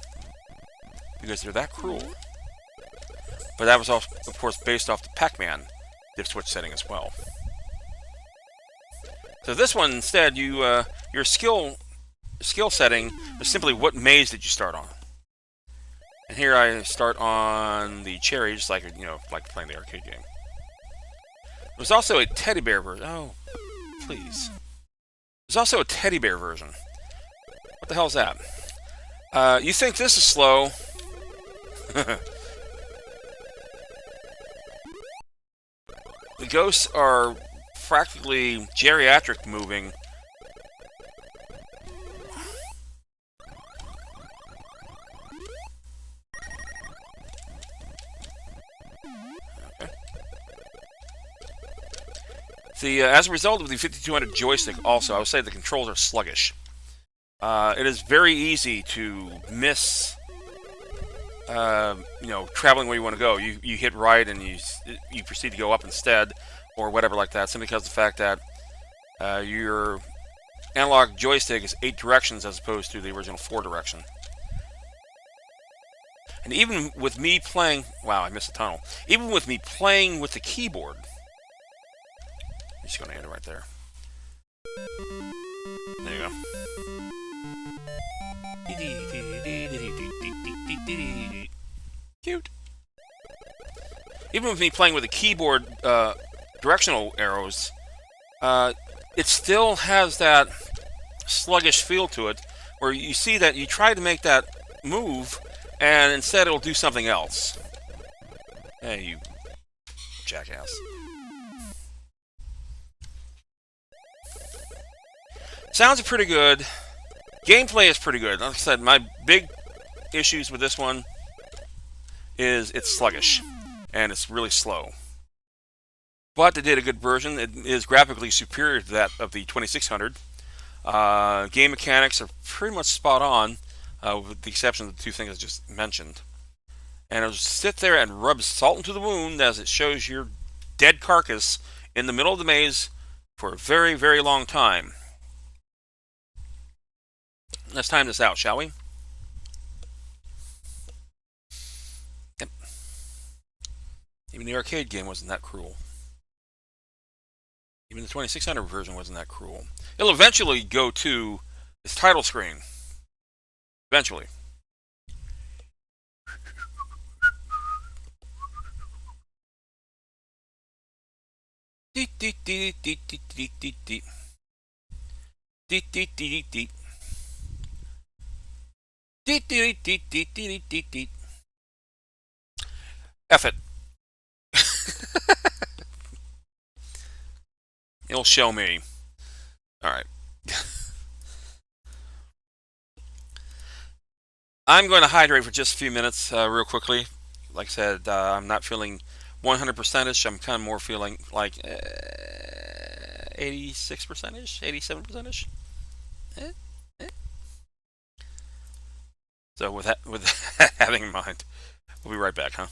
Because they're that cruel. But that was, of course, based off the Pac-Man dip switch setting as well. So this one, instead, your skill setting is simply what maze did you start on. And here I start on the cherry, just like like playing the arcade game. There's also a teddy bear version. Oh, please. There's also a teddy bear version. What the hell is that? You think this is slow? The ghosts are practically geriatric moving. As a result of the 5200 joystick, also, I would say the controls are sluggish. It is very easy to miss, traveling where you want to go. You hit right and you proceed to go up instead, or whatever like that, simply because of the fact that your analog joystick is 8 directions as opposed to the original 4 direction. And even with me playing... Wow, I missed a tunnel. Even with me playing with the keyboard... I'm just going to end it right there. There you go. Cute. Even with me playing with the keyboard directional arrows, it still has that sluggish feel to it, where you see that you try to make that move, and instead it'll do something else. Hey, you jackass. Sounds are pretty good. Gameplay is pretty good. Like I said, my big issues with this one is it's sluggish, and it's really slow. But they did a good version. It is graphically superior to that of the 2600. Game mechanics are pretty much spot on, with the exception of the two things I just mentioned. And it'll sit there and rub salt into the wound as it shows your dead carcass in the middle of the maze for a very, very long time. Let's time this out, shall we? Yep. Even the arcade game wasn't that cruel. Even the 2600 version wasn't that cruel. It'll eventually go to its title screen. Eventually. Deet deet deet deet deet deet deet deet. Deet deet deet deet. Deet deet deet deet deet deet deet. F it. It'll show me. Alright. I'm going to hydrate for just a few minutes real quickly. Like I said, I'm not feeling 100%ish. I'm kind of more feeling like 86%ish, 87%ish. So with that having in mind, we'll be right back, huh?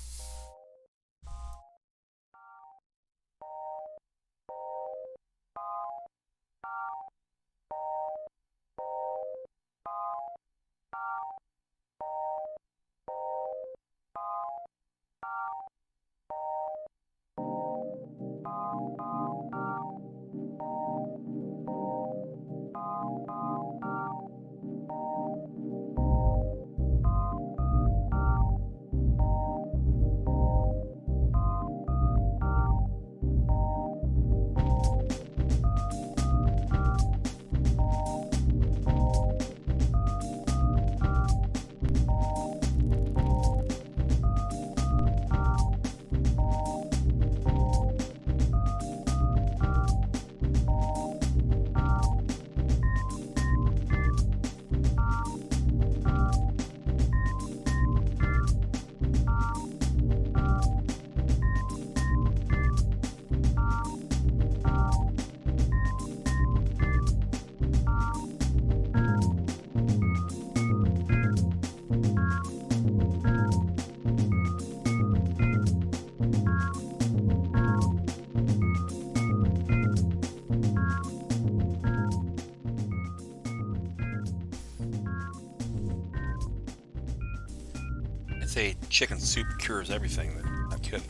Say chicken soup cures everything. I'm not kidding.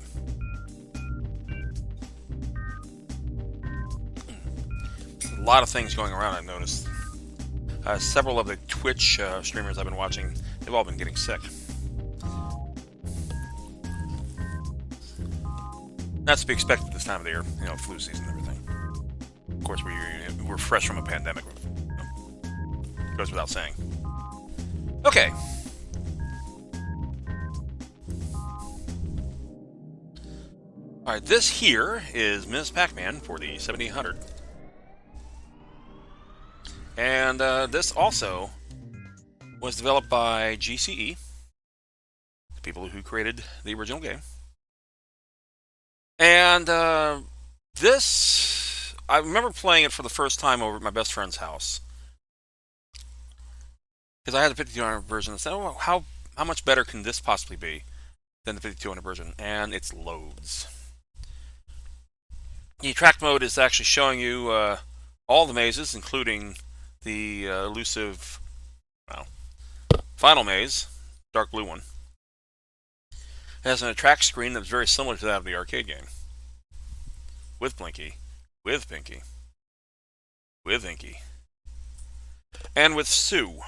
A lot of things going around, I've noticed. Several of the Twitch streamers I've been watching, they've all been getting sick. That's to be expected this time of the year, you know, flu season and everything. Of course, we're fresh from a pandemic. Goes without saying. Okay. Alright, this here is Ms. Pac-Man for the 7800. And this also was developed by GCE, the people who created the original game. And this, I remember playing it for the first time over at my best friend's house. Because I had the 5200 version and said, oh, how much better can this possibly be than the 5200 version? And it's loads. The track mode is actually showing you all the mazes, including the elusive, well, final maze, dark blue one. It has an attract screen that's very similar to that of the arcade game. With Blinky, with Pinky, with Inky, and with Sue.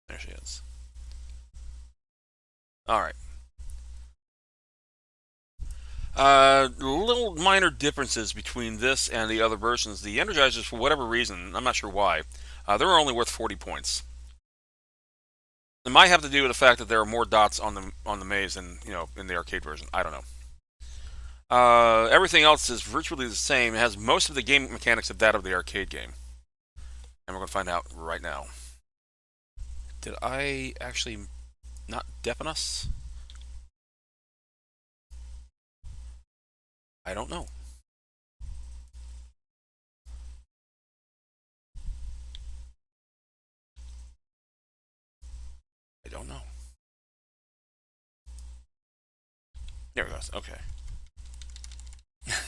There she is. Alright. Little minor differences between this and the other versions. The Energizers, for whatever reason, I'm not sure why, they're only worth 40 points. It might have to do with the fact that there are more dots on the maze than in the arcade version. I don't know. Everything else is virtually the same. It has most of the game mechanics of that of the arcade game, and we're going to find out right now. Did I actually not deafen us? I don't know. I don't know. There it goes. Okay.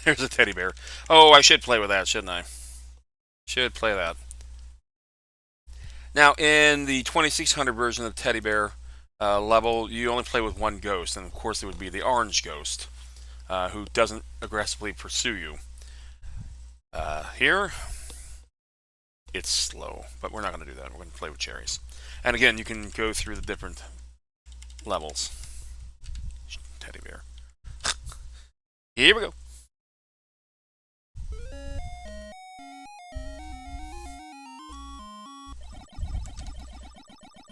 There's a teddy bear. Oh, I should play with that, shouldn't I? Should play that. Now, in the 2600 version of the teddy bear level, you only play with one ghost, and of course it would be the orange ghost, who doesn't aggressively pursue you. Here, it's slow, but we're not going to do that. We're going to play with cherries. And again, you can go through the different levels. Teddy bear. Here we go.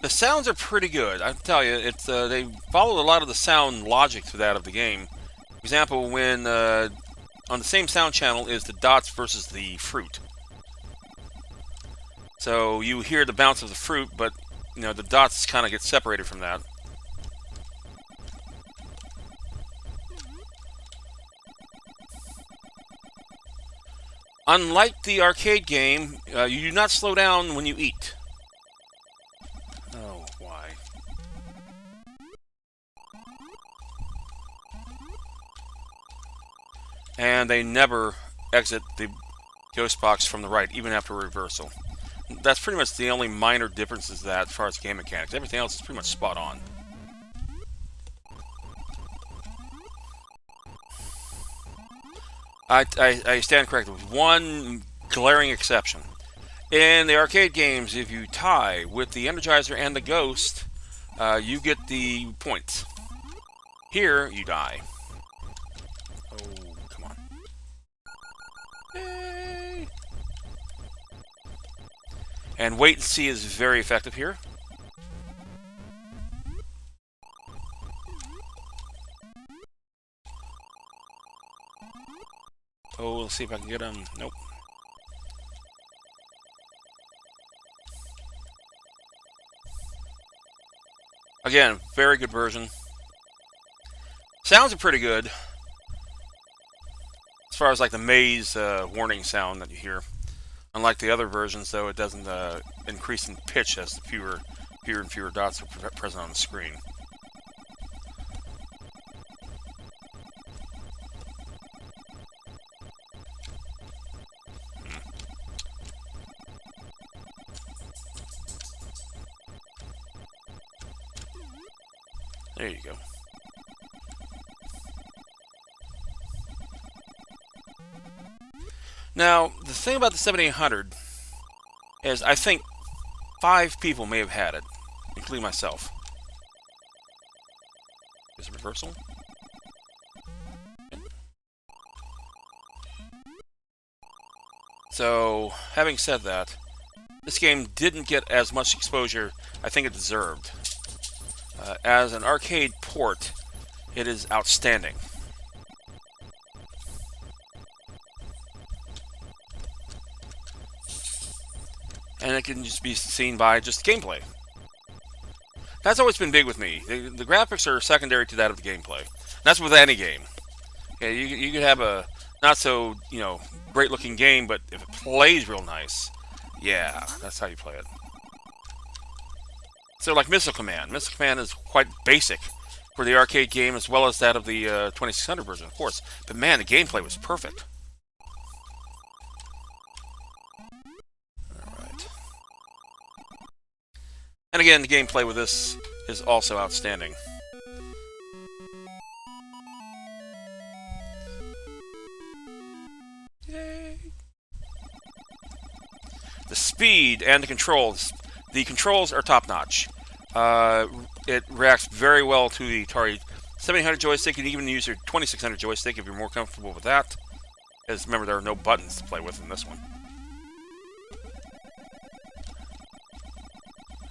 The sounds are pretty good. I tell you, it's they follow a lot of the sound logic to that of the game. For example, when on the same sound channel is the dots versus the fruit. So you hear the bounce of the fruit, but the dots kind of get separated from that. Unlike the arcade game, you do not slow down when you eat. Oh, why? And they never exit the ghost box from the right, even after reversal. That's pretty much the only minor differences that as far as game mechanics. Everything else is pretty much spot on. I stand corrected with one glaring exception. In the arcade games, if you tie with the Energizer and the Ghost, you get the points. Here, you die. Oh, come on. Yay! And wait and see is very effective here. Oh, let's see if I can get him. Nope. Again, very good version. Sounds are pretty good. As far as like the maze warning sound that you hear. Unlike the other versions, though, it doesn't increase in pitch as the fewer and fewer dots are present on the screen. There you go. Now, the thing about the 7800 is I think 5 people may have had it, including myself. Is it reversal? So, having said that, this game didn't get as much exposure I think it deserved. As an arcade port, it is outstanding. And it can just be seen by just gameplay. That's always been big with me. The graphics are secondary to that of the gameplay. That's with any game. Okay, you could have a not so great looking game, but if it plays real nice, yeah, that's how you play it. So like Missile Command. Missile Command is quite basic for the arcade game as well as that of the 2600 version, of course. But man, the gameplay was perfect. And again, the gameplay with this is also outstanding. Yay. The speed and the controls. The controls are top-notch. It reacts very well to the Atari 7800 joystick. You can even use your 2600 joystick if you're more comfortable with that. Because remember, there are no buttons to play with in this one.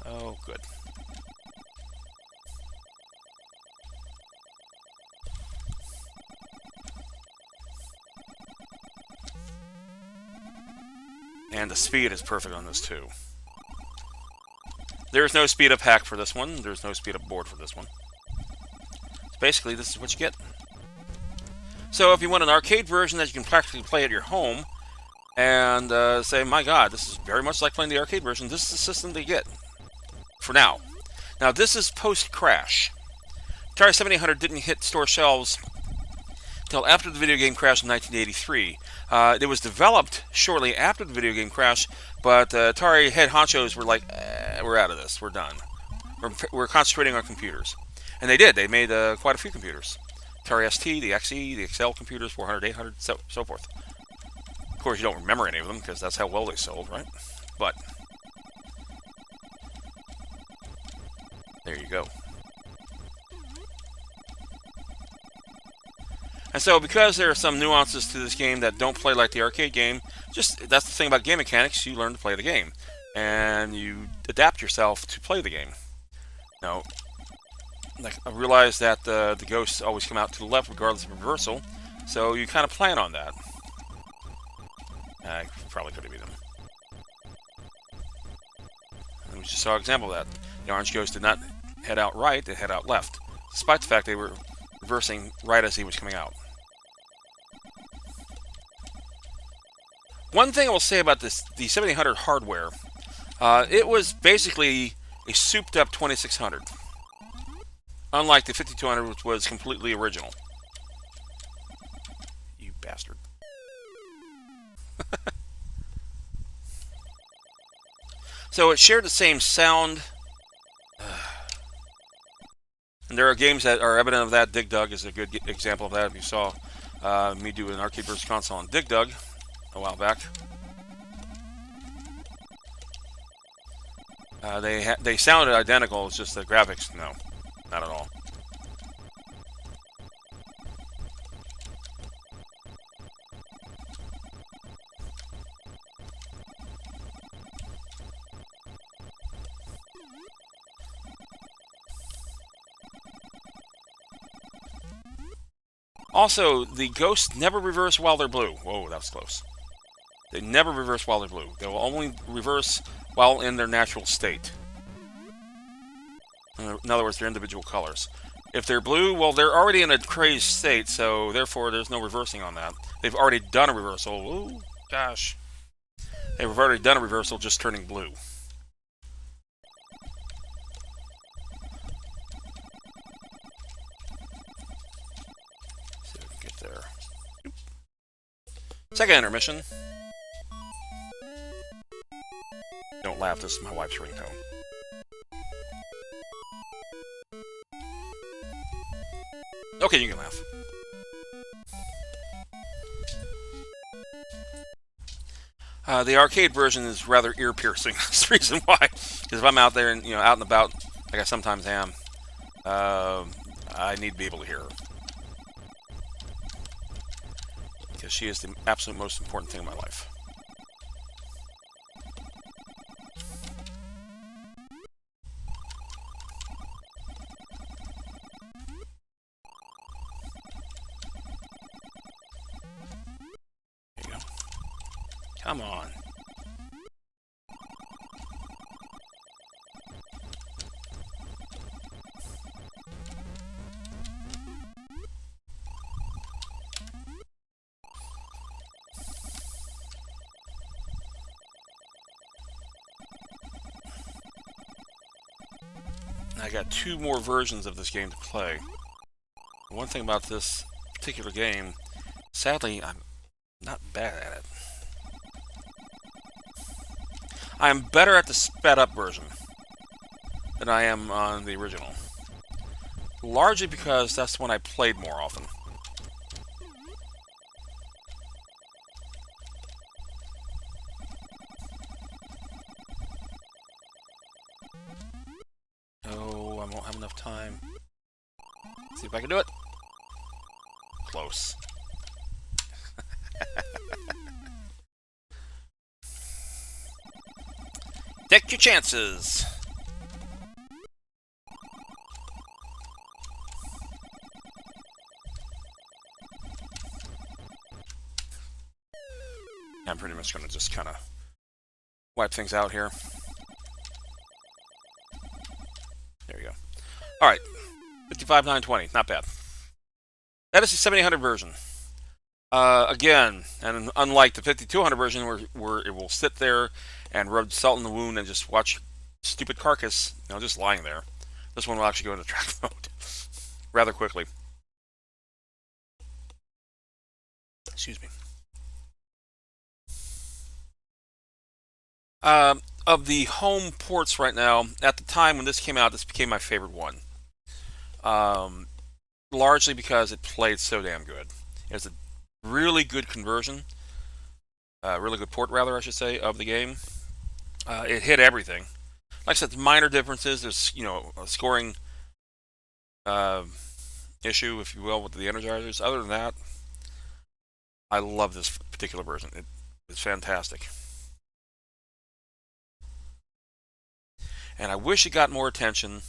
Oh, good. And the speed is perfect on this, too. There's no speed-up hack for this one. There's no speed-up board for this one. So basically, this is what you get. So if you want an arcade version that you can practically play at your home, and say, my god, this is very much like playing the arcade version, this is the system they get. For now. Now, this is post-crash. Atari 7800 didn't hit store shelves until after the video game crash in 1983. It was developed shortly after the video game crash, but Atari head honchos were like, we're out of this, we're done. We're concentrating on computers. And they did. They made quite a few computers. Atari ST, the XE, the XL computers, 400, 800, so forth. Of course, you don't remember any of them, because that's how well they sold, right? But there you go. And so, because there are some nuances to this game that don't play like the arcade game, just that's the thing about game mechanics, you learn to play the game. And you adapt yourself to play the game. Now, like, I realize that the ghosts always come out to the left regardless of reversal, so you kind of plan on that. I probably could have beat them. And we just saw an example of that. The orange ghost did not head out right, they head out left, despite the fact they were reversing right as he was coming out. One thing I will say about this, the 7800 hardware, it was basically a souped-up 2600. Unlike the 5200, which was completely original. You bastard. So it shared the same sound. And there are games that are evident of that. Dig Dug is a good example of that. If you saw me do an arcade versus console on Dig Dug a while back. They sounded identical, it's just the graphics, no, not at all. Also, the ghosts never reverse while they're blue. Whoa, that was close. They never reverse while they're blue. They will only reverse while in their natural state. In other words, their individual colors. If they're blue, well, they're already in a crazed state, so therefore there's no reversing on that. They've already done a reversal. Ooh, gosh. They've already done a reversal, just turning blue. See if we can get there. Second intermission. Don't laugh, this is my wife's ringtone. Okay, you can laugh. The arcade version is rather ear-piercing. That's the reason why. Because if I'm out there and out and about, like I sometimes am, I need to be able to hear her. Because she is the absolute most important thing in my life. Come on. I got 2 more versions of this game to play. One thing about this particular game, sadly, I'm not bad at it. I'm better at the sped up version. than I am on the original. Largely because that's when I played more often. Oh, I won't have enough time. See if I can do it. Close. Take your chances. I'm pretty much going to just kind of wipe things out here. There you go. All right. 55,920. Not bad. That is the 7800 version. Again, and unlike the 5200 version where it will sit there and rub salt in the wound and just watch stupid carcass, just lying there, this one will actually go into track mode rather quickly. Excuse me. Of the home ports right now, at the time when this came out, this became my favorite one. Largely because it played so damn good. It was a really good conversion, really good port, rather, I should say, of the game. It hit everything. Like I said, minor differences. There's, a scoring issue, if you will, with the Energizers. Other than that, I love this particular version. It's fantastic. And I wish it got more attention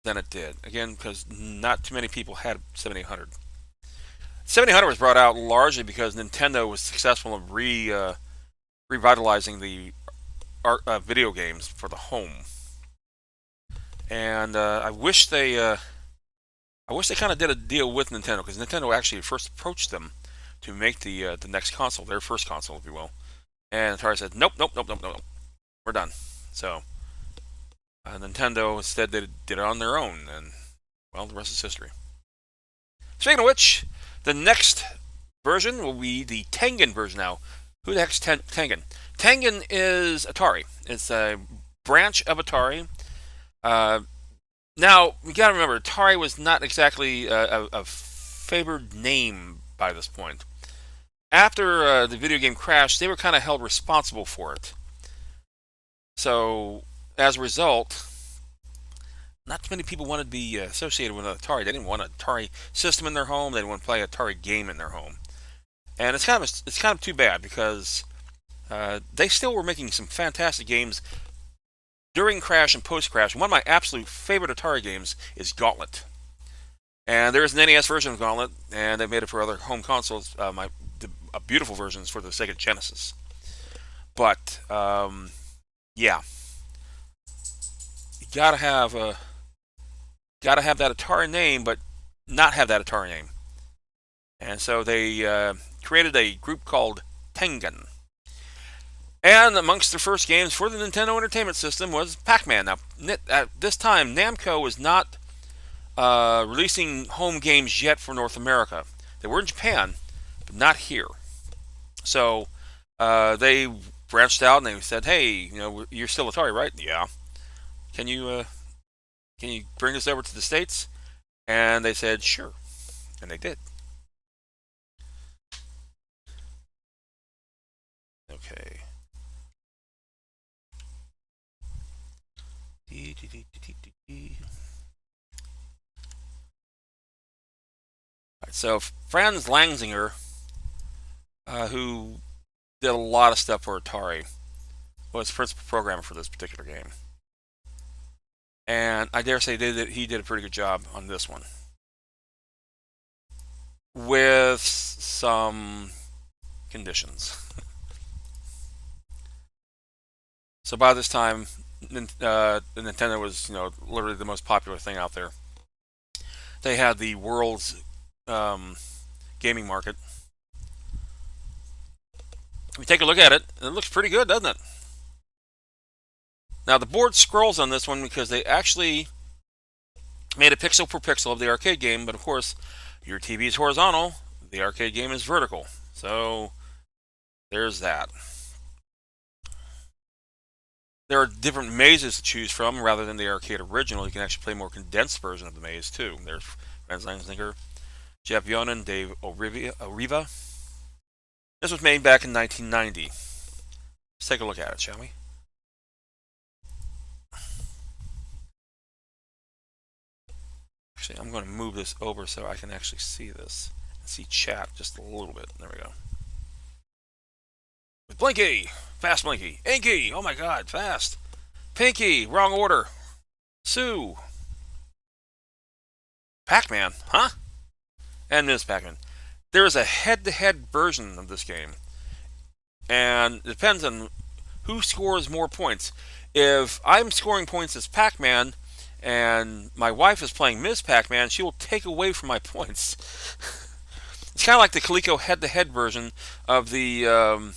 than it did. Again, because not too many people had 7800. 7800 was brought out largely because Nintendo was successful in revitalizing the video games for the home. And I wish they kind of did a deal with Nintendo, because Nintendo actually first approached them to make the next console, their first console, if you will. And Atari said, nope, nope, nope, nope, nope, we're done. So Nintendo instead did it on their own, and well, the rest is history. Speaking of which, the next version will be the Tengen version now. Who the heck's Tengen? Tengen is Atari. It's a branch of Atari. Now, we got to remember, Atari was not exactly a favored name by this point. After the video game crashed, they were kind of held responsible for it. So, as a result, not too many people wanted to be associated with Atari. They didn't want an Atari system in their home. They didn't want to play an Atari game in their home. And it's kind of too bad, because they still were making some fantastic games during Crash and post-Crash. One of my absolute favorite Atari games is Gauntlet. And there's an NES version of Gauntlet, and they made it for other home consoles. Beautiful versions for the Sega Genesis. But yeah, you gotta have that Atari name, but not have that Atari name. And so they created a group called Tengen. And amongst their first games for the Nintendo Entertainment System was Pac-Man. Now, at this time, Namco was not releasing home games yet for North America. They were in Japan, but not here. So they branched out and they said, "Hey, you're still Atari, right? Yeah. Can you bring this over to the States?" And they said, "Sure," and they did. Okay. Right, so Franz Langsinger, who did a lot of stuff for Atari, was principal programmer for this particular game. And I dare say he did a pretty good job on this one, with some conditions. So by this time, Nintendo was, literally the most popular thing out there. They had the world's gaming market. We take a look at it, and it looks pretty good, doesn't it? Now, the board scrolls on this one because they actually made a pixel per pixel of the arcade game, but of course, your TV is horizontal, the arcade game is vertical. So, there's that. There are different mazes to choose from rather than the arcade original. You can actually play a more condensed version of the maze too. There's Franz Lanslinger, Jeff Yonan, Dave Oriva. This was made back in 1990. Let's take a look at it, shall we? Actually, I'm going to move this over so I can actually see this and see chat just a little bit. There we go. With Blinky, fast Blinky, Inky. Oh my God, fast. Pinky, wrong order. Sue. Pac-Man, huh? And Ms. Pac-Man. There is a head-to-head version of this game, and it depends on who scores more points. If I'm scoring points as Pac-Man and my wife is playing Ms. Pac-Man, she will take away from my points. It's kind of like the Coleco head-to-head version of the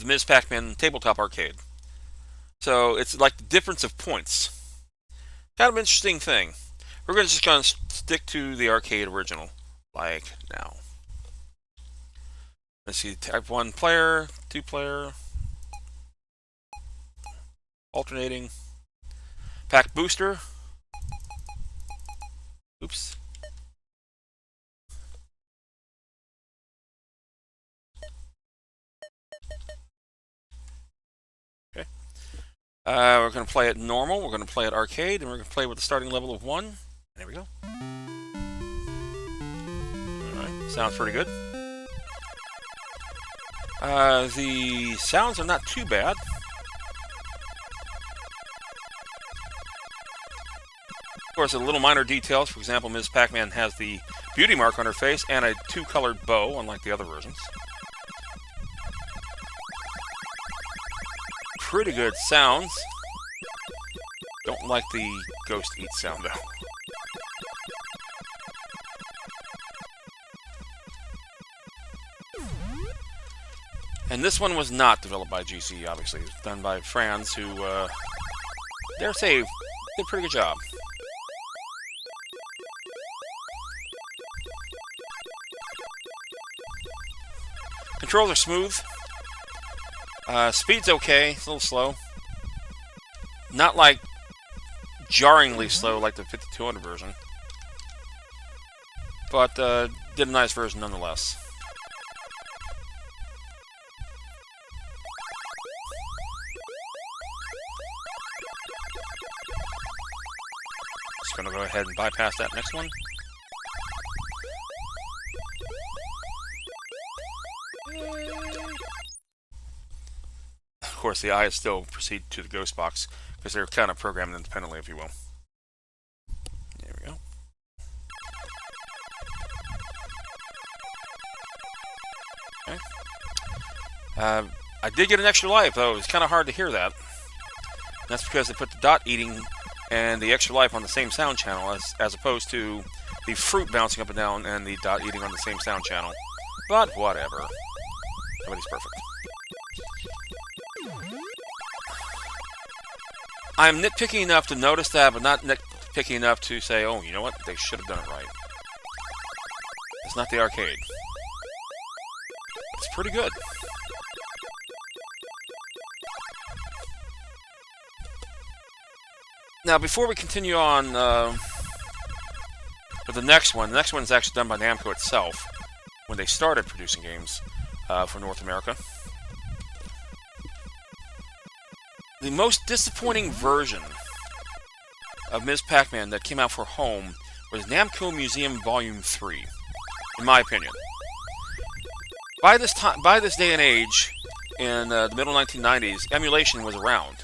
Ms. Pac-Man tabletop arcade. So it's like the difference of points. Kind of an interesting thing. We're just going to stick to the arcade original, like now. Let's see, type 1 player, 2 player, alternating, pack booster. Oops. Okay. We're going to play it normal, we're going to play it arcade, and we're going to play with a starting level of 1. There we go. Alright, sounds pretty good. The sounds are not too bad. Of course, the little minor details. For example, Ms. Pac-Man has the beauty mark on her face and a 2-colored bow, unlike the other versions. Pretty good sounds. Don't like the ghost eat sound, though. And this one was not developed by GC, obviously. It was done by Franz, who, dare say, did a pretty good job. Controls are smooth. Speed's okay. It's a little slow. Not like jarringly slow like the 5200 version. But did a nice version nonetheless. Just gonna go ahead and bypass that next one. Of course, the eyes still proceed to the ghost box because they're kind of programmed independently, if you will. There we go. Okay. I did get an extra life, though. It's kind of hard to hear that. That's because they put the dot eating and the extra life on the same sound channel as opposed to the fruit bouncing up and down and the dot eating on the same sound channel. But whatever. Nobody's perfect. I'm nitpicky enough to notice that, but not nitpicky enough to say, oh, you know what? They should have done it right. It's not the arcade. It's pretty good. Now, before we continue on with the next one is actually done by Namco itself when they started producing games for North America. The most disappointing version of Ms. Pac-Man that came out for home was Namco Museum Volume 3, in my opinion. By this day and age, in the middle 1990s, emulation was around.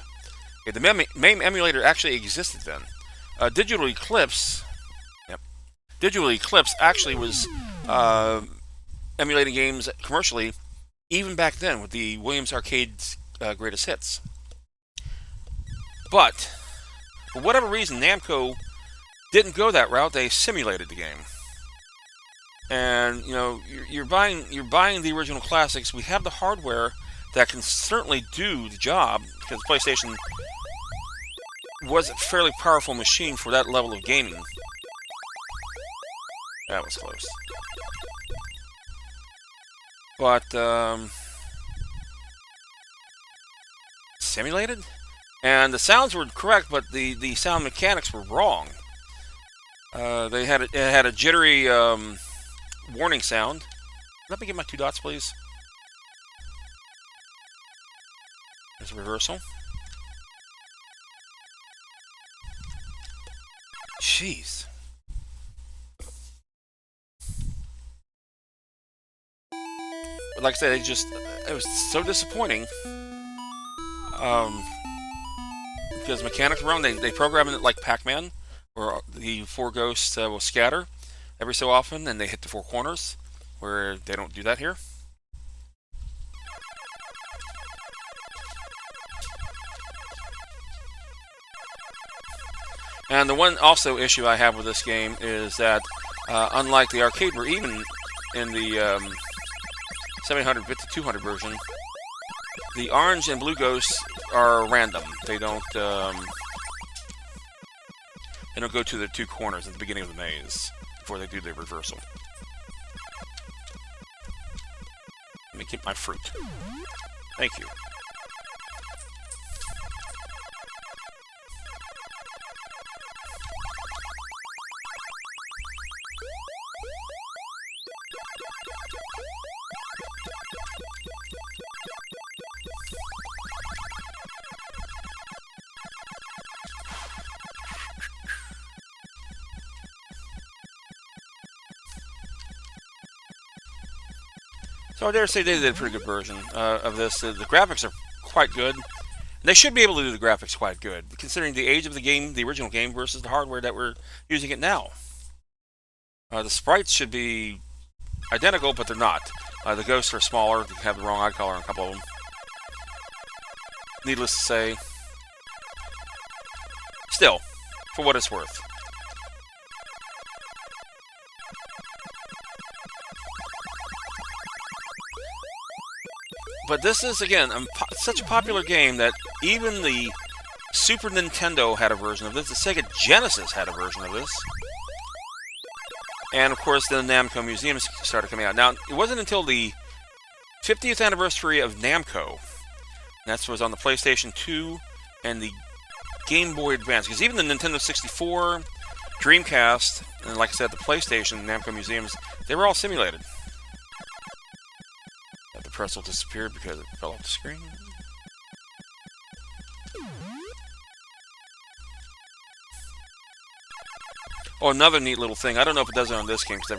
The MAME emulator actually existed then. Digital Eclipse actually was emulating games commercially, even back then with the Williams Arcade's Greatest Hits. But for whatever reason, Namco didn't go that route. They simulated the game, and you know you're buying the original classics. We have the hardware that can certainly do the job because PlayStation was a fairly powerful machine for that level of gaming. That was close, but simulated. And the sounds were correct, but the sound mechanics were wrong. It had a jittery warning sound. Let me get my 2 dots, please. There's a reversal. Jeez. But like I said, it was so disappointing. Because mechanics were wrong. They programmed it like Pac-Man, where the 4 ghosts will scatter every so often, and they hit the 4 corners, where they don't do that here. And the one also issue I have with this game is that, unlike the arcade, or even in the 700 bit to 200 version, the orange and blue ghosts are random. They don't go to the 2 corners at the beginning of the maze before they do the reversal. Let me keep my fruit. Thank you. So I dare say they did a pretty good version of this. The graphics are quite good. They should be able to do the graphics quite good, considering the age of the game, the original game, versus the hardware that we're using it now. The sprites should be identical, but they're not. The ghosts are smaller. They have the wrong eye color on a couple of them. Needless to say. Still, for what it's worth. But this is, again, such a popular game that even the Super Nintendo had a version of this. The Sega Genesis had a version of this. And, of course, the Namco Museums started coming out. Now, it wasn't until the 50th anniversary of Namco. That was on the PlayStation 2 and the Game Boy Advance. Because even the Nintendo 64, Dreamcast, and like I said, the PlayStation, Namco Museums, they were all simulated. The pretzel disappeared because it fell off the screen. Oh, another neat little thing. I don't know if it does it on this game, because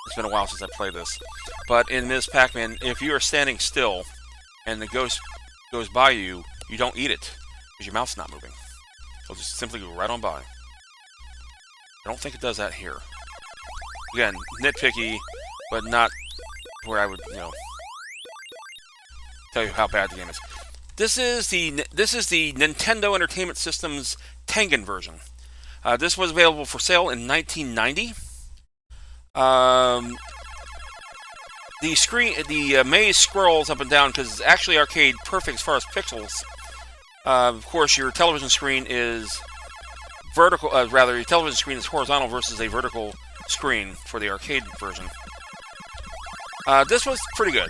it's been a while since I played this. But in Ms. Pac-Man, if you are standing still and the ghost goes by you, you don't eat it, because your mouth's not moving. It'll just simply go right on by. I don't think it does that here. Again, nitpicky, but not where I would, tell you how bad the game is. This is the Nintendo Entertainment System's Tengen version. This was available for sale in 1990. The maze scrolls up and down because it's actually arcade perfect as far as pixels. Of course, your television screen is vertical. Rather, your television screen is horizontal versus a vertical screen for the arcade version. This was pretty good.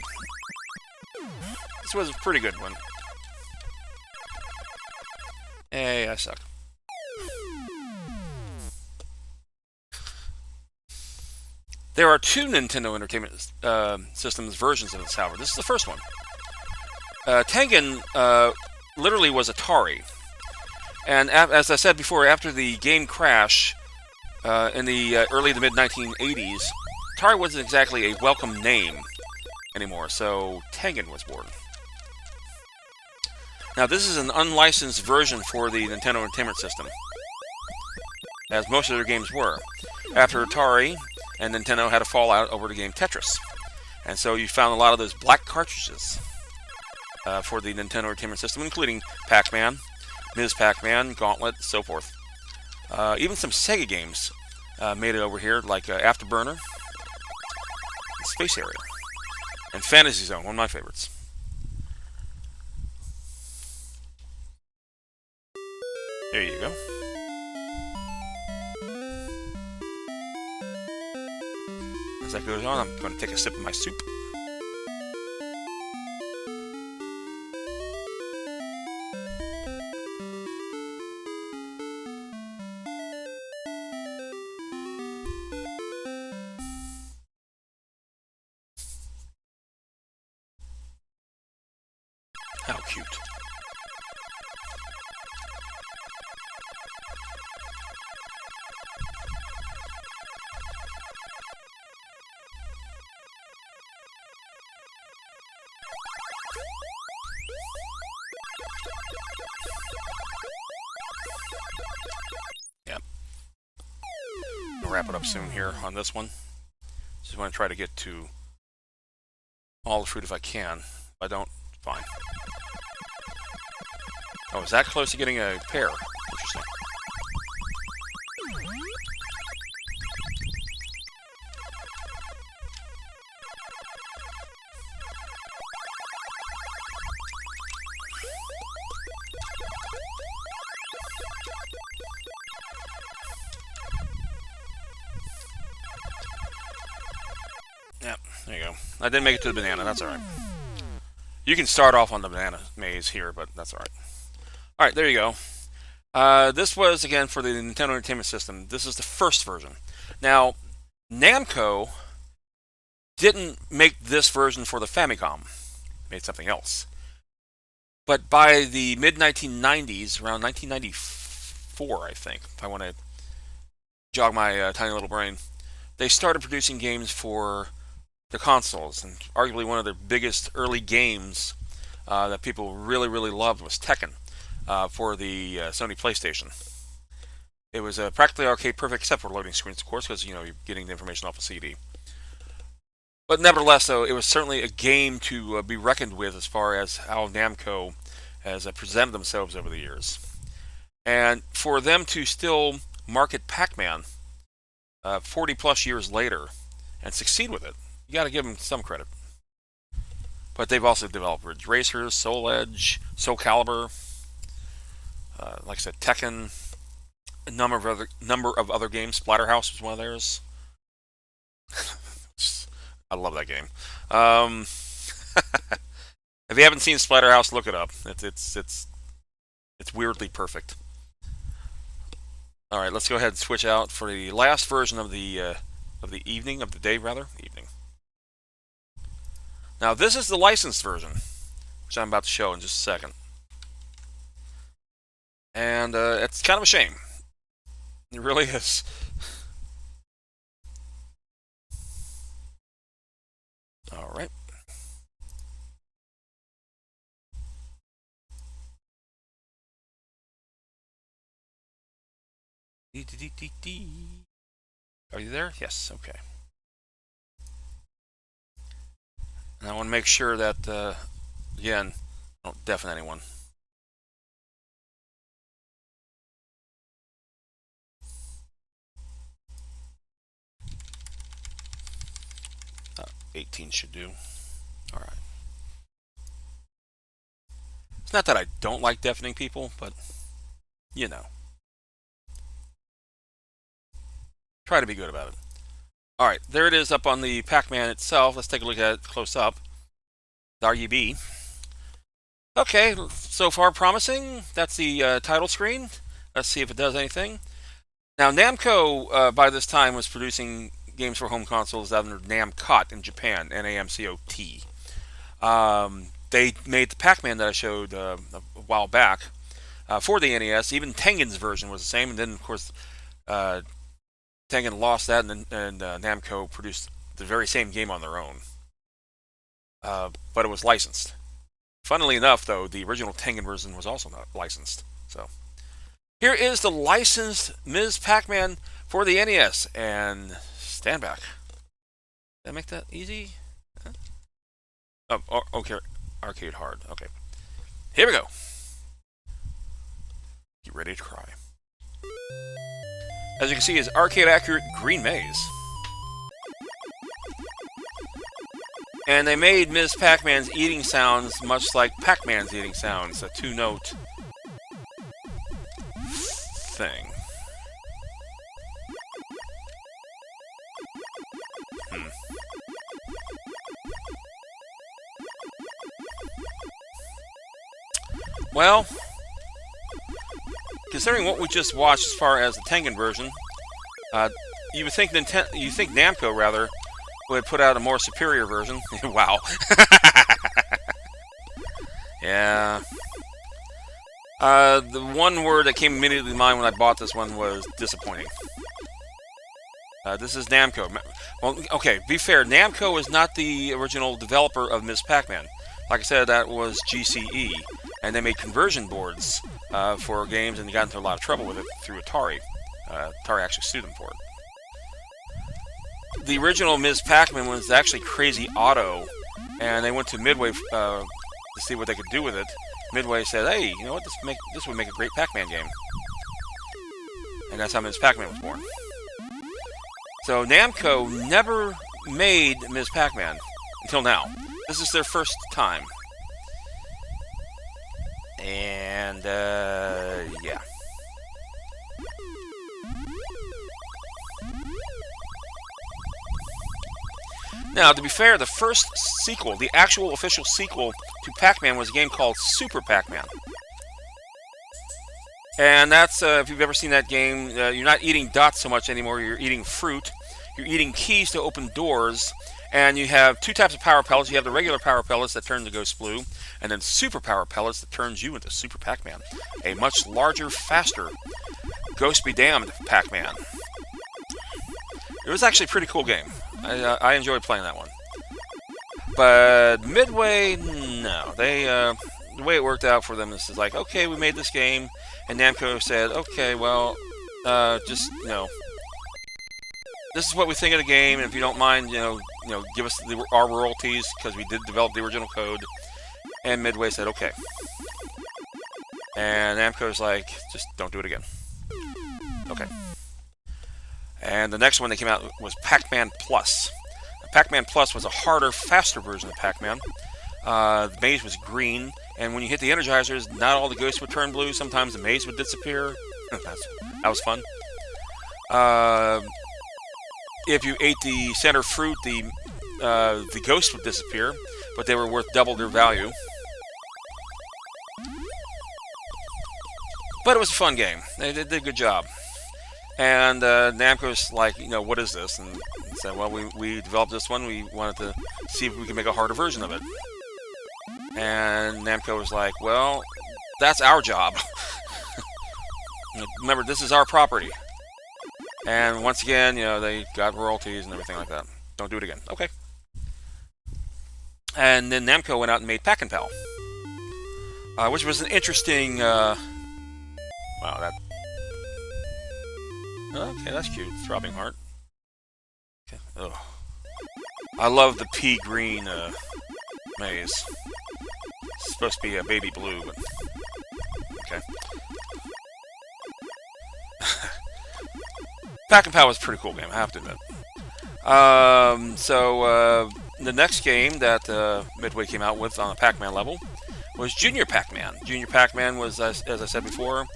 This was a pretty good one. Hey, I suck. There are 2 Nintendo Entertainment Systems versions of this, however. This is the first one. Tengen literally was Atari. And as I said before, after the game crash in the early to mid-1980s, Atari wasn't exactly a welcome name anymore, so Tengen was born. Now, this is an unlicensed version for the Nintendo Entertainment System, as most of their games were. After Atari and Nintendo had a fallout over the game Tetris, and so you found a lot of those black cartridges for the Nintendo Entertainment System, including Pac-Man, Ms. Pac-Man, Gauntlet, so forth. Even some Sega games made it over here, like Afterburner, Space Area, and Fantasy Zone, one of my favorites. There you go. As that goes on, I'm going to take a sip of my soup. How cute. Yep. I'll wrap it up soon here on this one. Just want to try to get to all the fruit if I can. If I don't, fine. Oh, is that close to getting a pair? Interesting. Yep, there you go. I didn't make it to the banana, that's alright. You can start off on the banana maze here, but that's alright. Alright, there you go. This was, again, for the Nintendo Entertainment System. This is the first version. Now, Namco didn't make this version for the Famicom. Made something else. But by the mid-1990s, around 1994, I think, if I want to jog my tiny little brain, they started producing games for the consoles, and arguably one of their biggest early games that people really, really loved was Tekken for the Sony PlayStation. It was practically arcade perfect, except for loading screens, of course, because you're getting the information off a CD. But nevertheless, though, it was certainly a game to be reckoned with as far as how Namco has presented themselves over the years. And for them to still market Pac-Man 40 plus years later and succeed with it, you got to give them some credit. But they've also developed Ridge Racers, Soul Edge, Soul Calibur, like I said, Tekken, a number of other games. Splatterhouse was one of theirs. I love that game. If you haven't seen Splatterhouse, look it up. It's weirdly perfect. All right, let's go ahead and switch out for the last version of the day rather. Now, this is the licensed version, which I'm about to show in just a second. And it's kind of a shame. It really is. All right. Are you there? Yes, okay. And I want to make sure that, again, I don't deafen anyone. 18 should do. All right. It's not that I don't like deafening people, but, you know. Try to be good about it. All right, there it is up on the Pac-Man itself. Let's take a look at it close up. The RGB. Okay, so far promising. That's the title screen. Let's see if it does anything. Now, Namco, by this time, was producing games for home consoles under Namcot in Japan, N-A-M-C-O-T. They made the Pac-Man that I showed a while back for the NES. Even Tengen's version was the same, and then, of course, Tengen lost that, and Namco produced the very same game on their own. But it was licensed. Funnily enough, though, the original Tengen version was also not licensed. So here is the licensed Ms. Pac-Man for the NES, and stand back. Did I make that easy? Huh? Oh, okay, arcade hard. Okay, here we go. Get ready to cry. As you can see, is arcade-accurate green maze. And they made Ms. Pac-Man's eating sounds much like Pac-Man's eating sounds, a two-note thing. Well, considering what we just watched as far as the Tengen version, you would think Namco rather would put out a more superior version. Wow. Yeah. The one word that came immediately to mind when I bought this one was disappointing. This is Namco. Well, okay, be fair, Namco is not the original developer of Ms. Pac-Man. Like I said, that was GCE, and they made conversion boards for games, and they got into a lot of trouble with it through Atari. Atari actually sued them for it. The original Ms. Pac-Man was actually Crazy Otto, and they went to Midway to see what they could do with it. Midway said, "Hey, you know what? This would make a great Pac-Man game," and that's how Ms. Pac-Man was born. So Namco never made Ms. Pac-Man until now. This is their first time, and yeah. Now, to be fair, the first sequel, the actual official sequel to Pac-Man, was a game called Super Pac-Man. And that's, if you've ever seen that game, you're not eating dots so much anymore, you're eating fruit. You're eating keys to open doors. And you have two types of power pellets. You have the regular power pellets that turn to Ghost Blue, and then super power pellets that turns you into Super Pac-Man. A much larger, faster, Ghost Be Damned Pac-Man. It was actually a pretty cool game. I enjoyed playing that one. But Midway, no. They, the way it worked out for them is like, okay, we made this game, and Namco said, okay, well, just, you know, this is what we think of the game, and if you don't mind, you know, give us our royalties, because we did develop the original code. And Midway said, okay. And Namco's like, just don't do it again. Okay. And the next one that came out was Pac-Man Plus. Pac-Man Plus was a harder, faster version of Pac-Man. The maze was green, and when you hit the energizers, not all the ghosts would turn blue. Sometimes the maze would disappear. That was fun. If you ate the center fruit, the ghosts would disappear, but they were worth double their value. But it was a fun game. They did a good job. And Namco's like, you know, what is this? And said, well, we developed this one. We wanted to see if we could make a harder version of it. And Namco was like, well, that's our job. Remember, this is our property. And once again, you know, they got royalties and everything like that. Don't do it again. Okay. And then Namco went out and made Pac-N-Pal. Which was an interesting... wow, that... Okay, that's cute. Throbbing Heart. Okay. Ugh. I love the pea green maze. It's supposed to be a baby blue, but... Okay. Pac-N-Pal was a pretty cool game, I have to admit. The next game that Midway came out with on a Pac-Man level was Junior Pac-Man. Junior Pac-Man was, as I said before,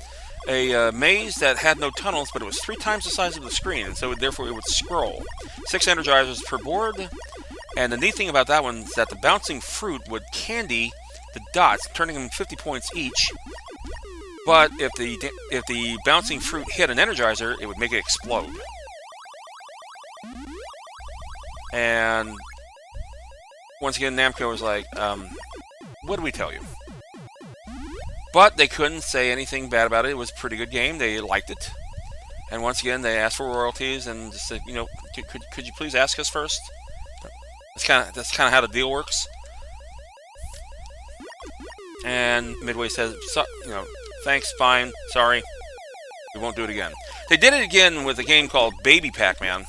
a maze that had no tunnels, but it was 3 times the size of the screen, and so therefore it would scroll. 6 energizers per board, and the neat thing about that one is that the bouncing fruit would candy the dots, turning them 50 points each. But if the bouncing fruit hit an energizer, it would make it explode. And once again, Namco was like, what do we tell you? But they couldn't say anything bad about it. It was a pretty good game. They liked it. And once again, they asked for royalties and just said, you know, could you please ask us first? That's kind of how the deal works. And Midway says, so, you know, thanks, fine, sorry, we won't do it again. They did it again with a game called Baby Pac-Man.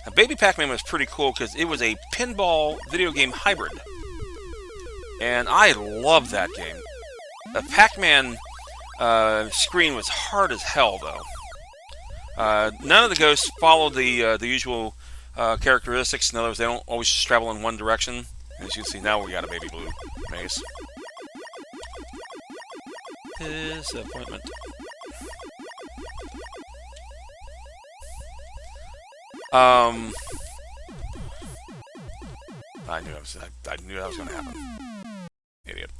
Now, Baby Pac-Man was pretty cool because it was a pinball video game hybrid. And I loved that game. The Pac-Man screen was hard as hell, though. None of the ghosts followed the usual characteristics. In other words, they don't always just travel in one direction. As you can see, now we got a baby blue maze. Disappointment. I knew that was going to happen. Idiot.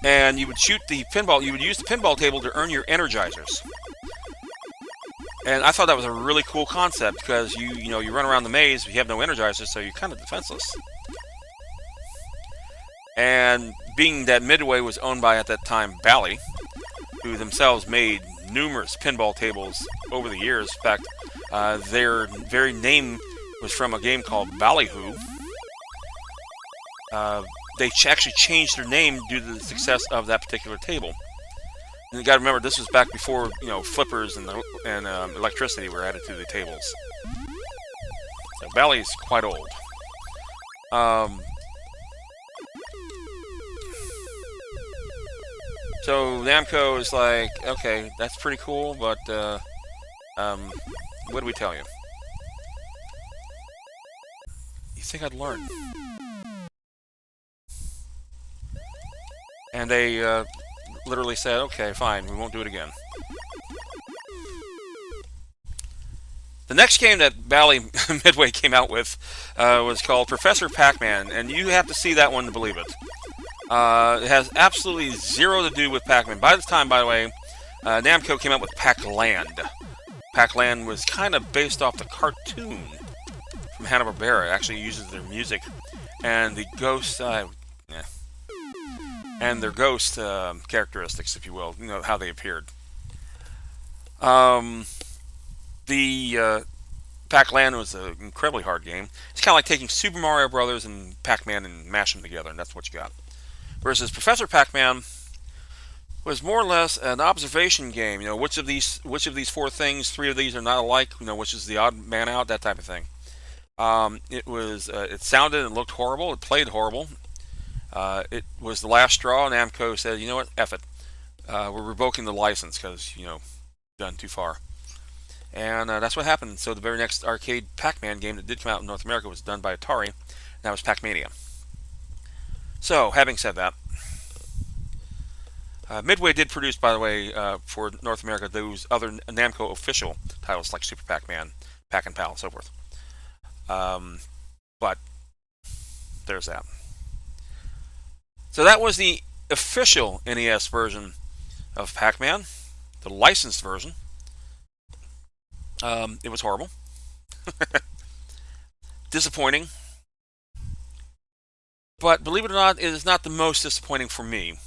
And you would shoot the pinball. You would use the pinball table to earn your energizers. And I thought that was a really cool concept because you run around the maze, you have no energizers, so you're kind of defenseless. And being that Midway was owned by, at that time, Bally, who themselves made numerous pinball tables over the years. In fact, their very name was from a game called Ballyhoo. They actually changed their name due to the success of that particular table. And you got to remember, this was back before flippers and electricity were added to the tables. So Bally's quite old. So Namco is like, okay, that's pretty cool, but what do we tell you? You think I'd learn? And they literally said, okay, fine, we won't do it again. The next game that Bally Midway came out with was called Professor Pac-Man, and you have to see that one to believe it. It has absolutely zero to do with Pac-Man. By this time, by the way, Namco came out with Pac-Land. Pac-Land was kind of based off the cartoon from Hanna-Barbera. It actually uses their music and the ghost, and their ghost characteristics, if you will. You know how they appeared. The Pac-Land was an incredibly hard game. It's kind of like taking Super Mario Brothers and Pac-Man and mashing them together, and that's what you got. Versus Professor Pac-Man was more or less an observation game. You know, which of these four things, three of these are not alike. You know, which is the odd man out, that type of thing. It sounded and looked horrible. It played horrible. It was the last straw. Namco said, you know what, F it. We're revoking the license because done too far. And that's what happened. So the very next arcade Pac-Man game that did come out in North America was done by Atari. And that was Pac-Mania. So, having said that, Midway did produce, by the way, for North America, those other Namco official titles like Super Pac-Man, Pac and Pal, and so forth. But there's that. So that was the official NES version of Pac-Man, the licensed version. It was horrible. Disappointing. But believe it or not, it is not the most disappointing for me.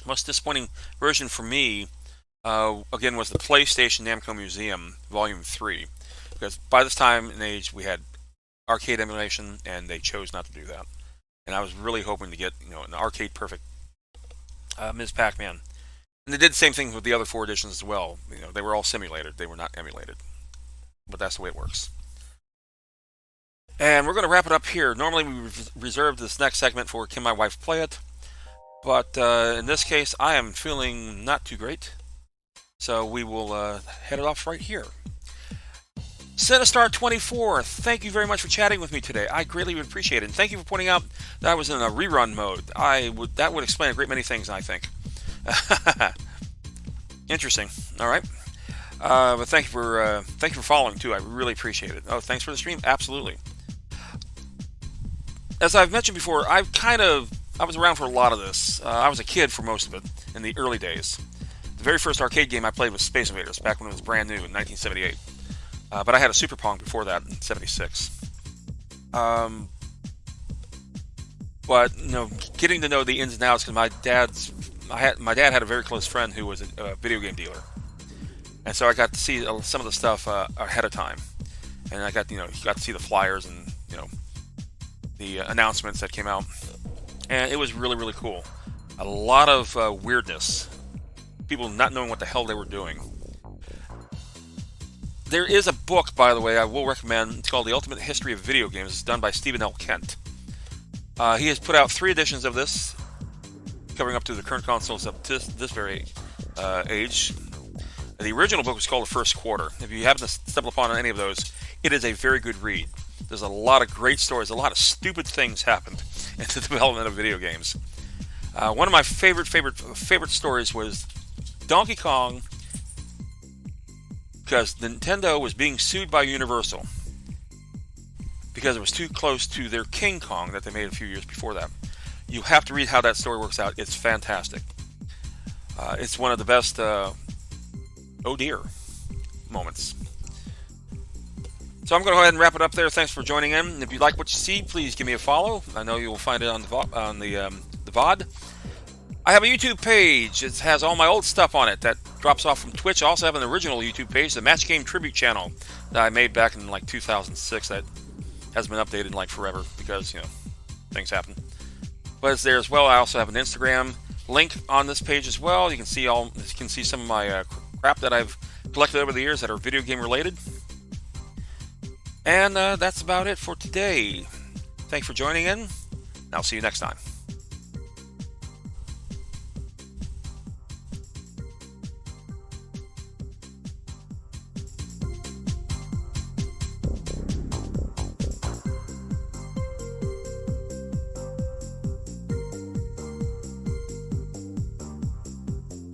The most disappointing version for me, again, was the PlayStation Namco Museum Volume 3. Because by this time and age, we had arcade emulation, and they chose not to do that. And I was really hoping to get, an arcade perfect Ms. Pac-Man. And they did the same thing with the other 4 editions as well. They were all simulated. They were not emulated. But that's the way it works. And we're going to wrap it up here. Normally we reserve this next segment for Can My Wife Play It? But in this case, I am feeling not too great. So we will head it off right here. Cinestar24, thank you very much for chatting with me today. I greatly would appreciate it. And thank you for pointing out that I was in a rerun mode. That would explain a great many things, I think. Interesting. All right. But thank you for following too. I really appreciate it. Oh, thanks for the stream. Absolutely. As I've mentioned before, I was around for a lot of this. I was a kid for most of it in the early days. The very first arcade game I played was Space Invaders back when it was brand new in 1978. But I had a Super Pong before that in '76. But getting to know the ins and outs, because my dad had a very close friend who was a video game dealer, and so I got to see some of the stuff ahead of time, and I got to see the flyers and the announcements that came out, and it was really, really cool. A lot of weirdness, people not knowing what the hell they were doing. There is a book, by the way, I will recommend. It's called The Ultimate History of Video Games. It's done by Stephen L. Kent. He has put out 3 editions of this, covering up to the current consoles up to this very age. The original book was called The First Quarter. If you happen to stumble upon any of those, it is a very good read. There's a lot of great stories. A lot of stupid things happened in the development of video games. One of my favorite stories was Donkey Kong, because Nintendo was being sued by Universal because it was too close to their King Kong that they made a few years before that. You have to read how that story works out. It's fantastic. It's one of the best oh dear moments. So I'm going to go ahead and wrap it up there. Thanks for joining in. If you like what you see, please give me a follow. I know you will find it on the VOD. I have a YouTube page. It has all my old stuff on it that drops off from Twitch. I also have an original YouTube page, the Match Game Tribute channel that I made back in like 2006. That hasn't been updated in like forever because, you know, things happen. But it's there as well. I also have an Instagram link on this page as well. You can see some of my crap that I've collected over the years that are video game related. And that's about it for today. Thanks for joining in. I'll see you next time.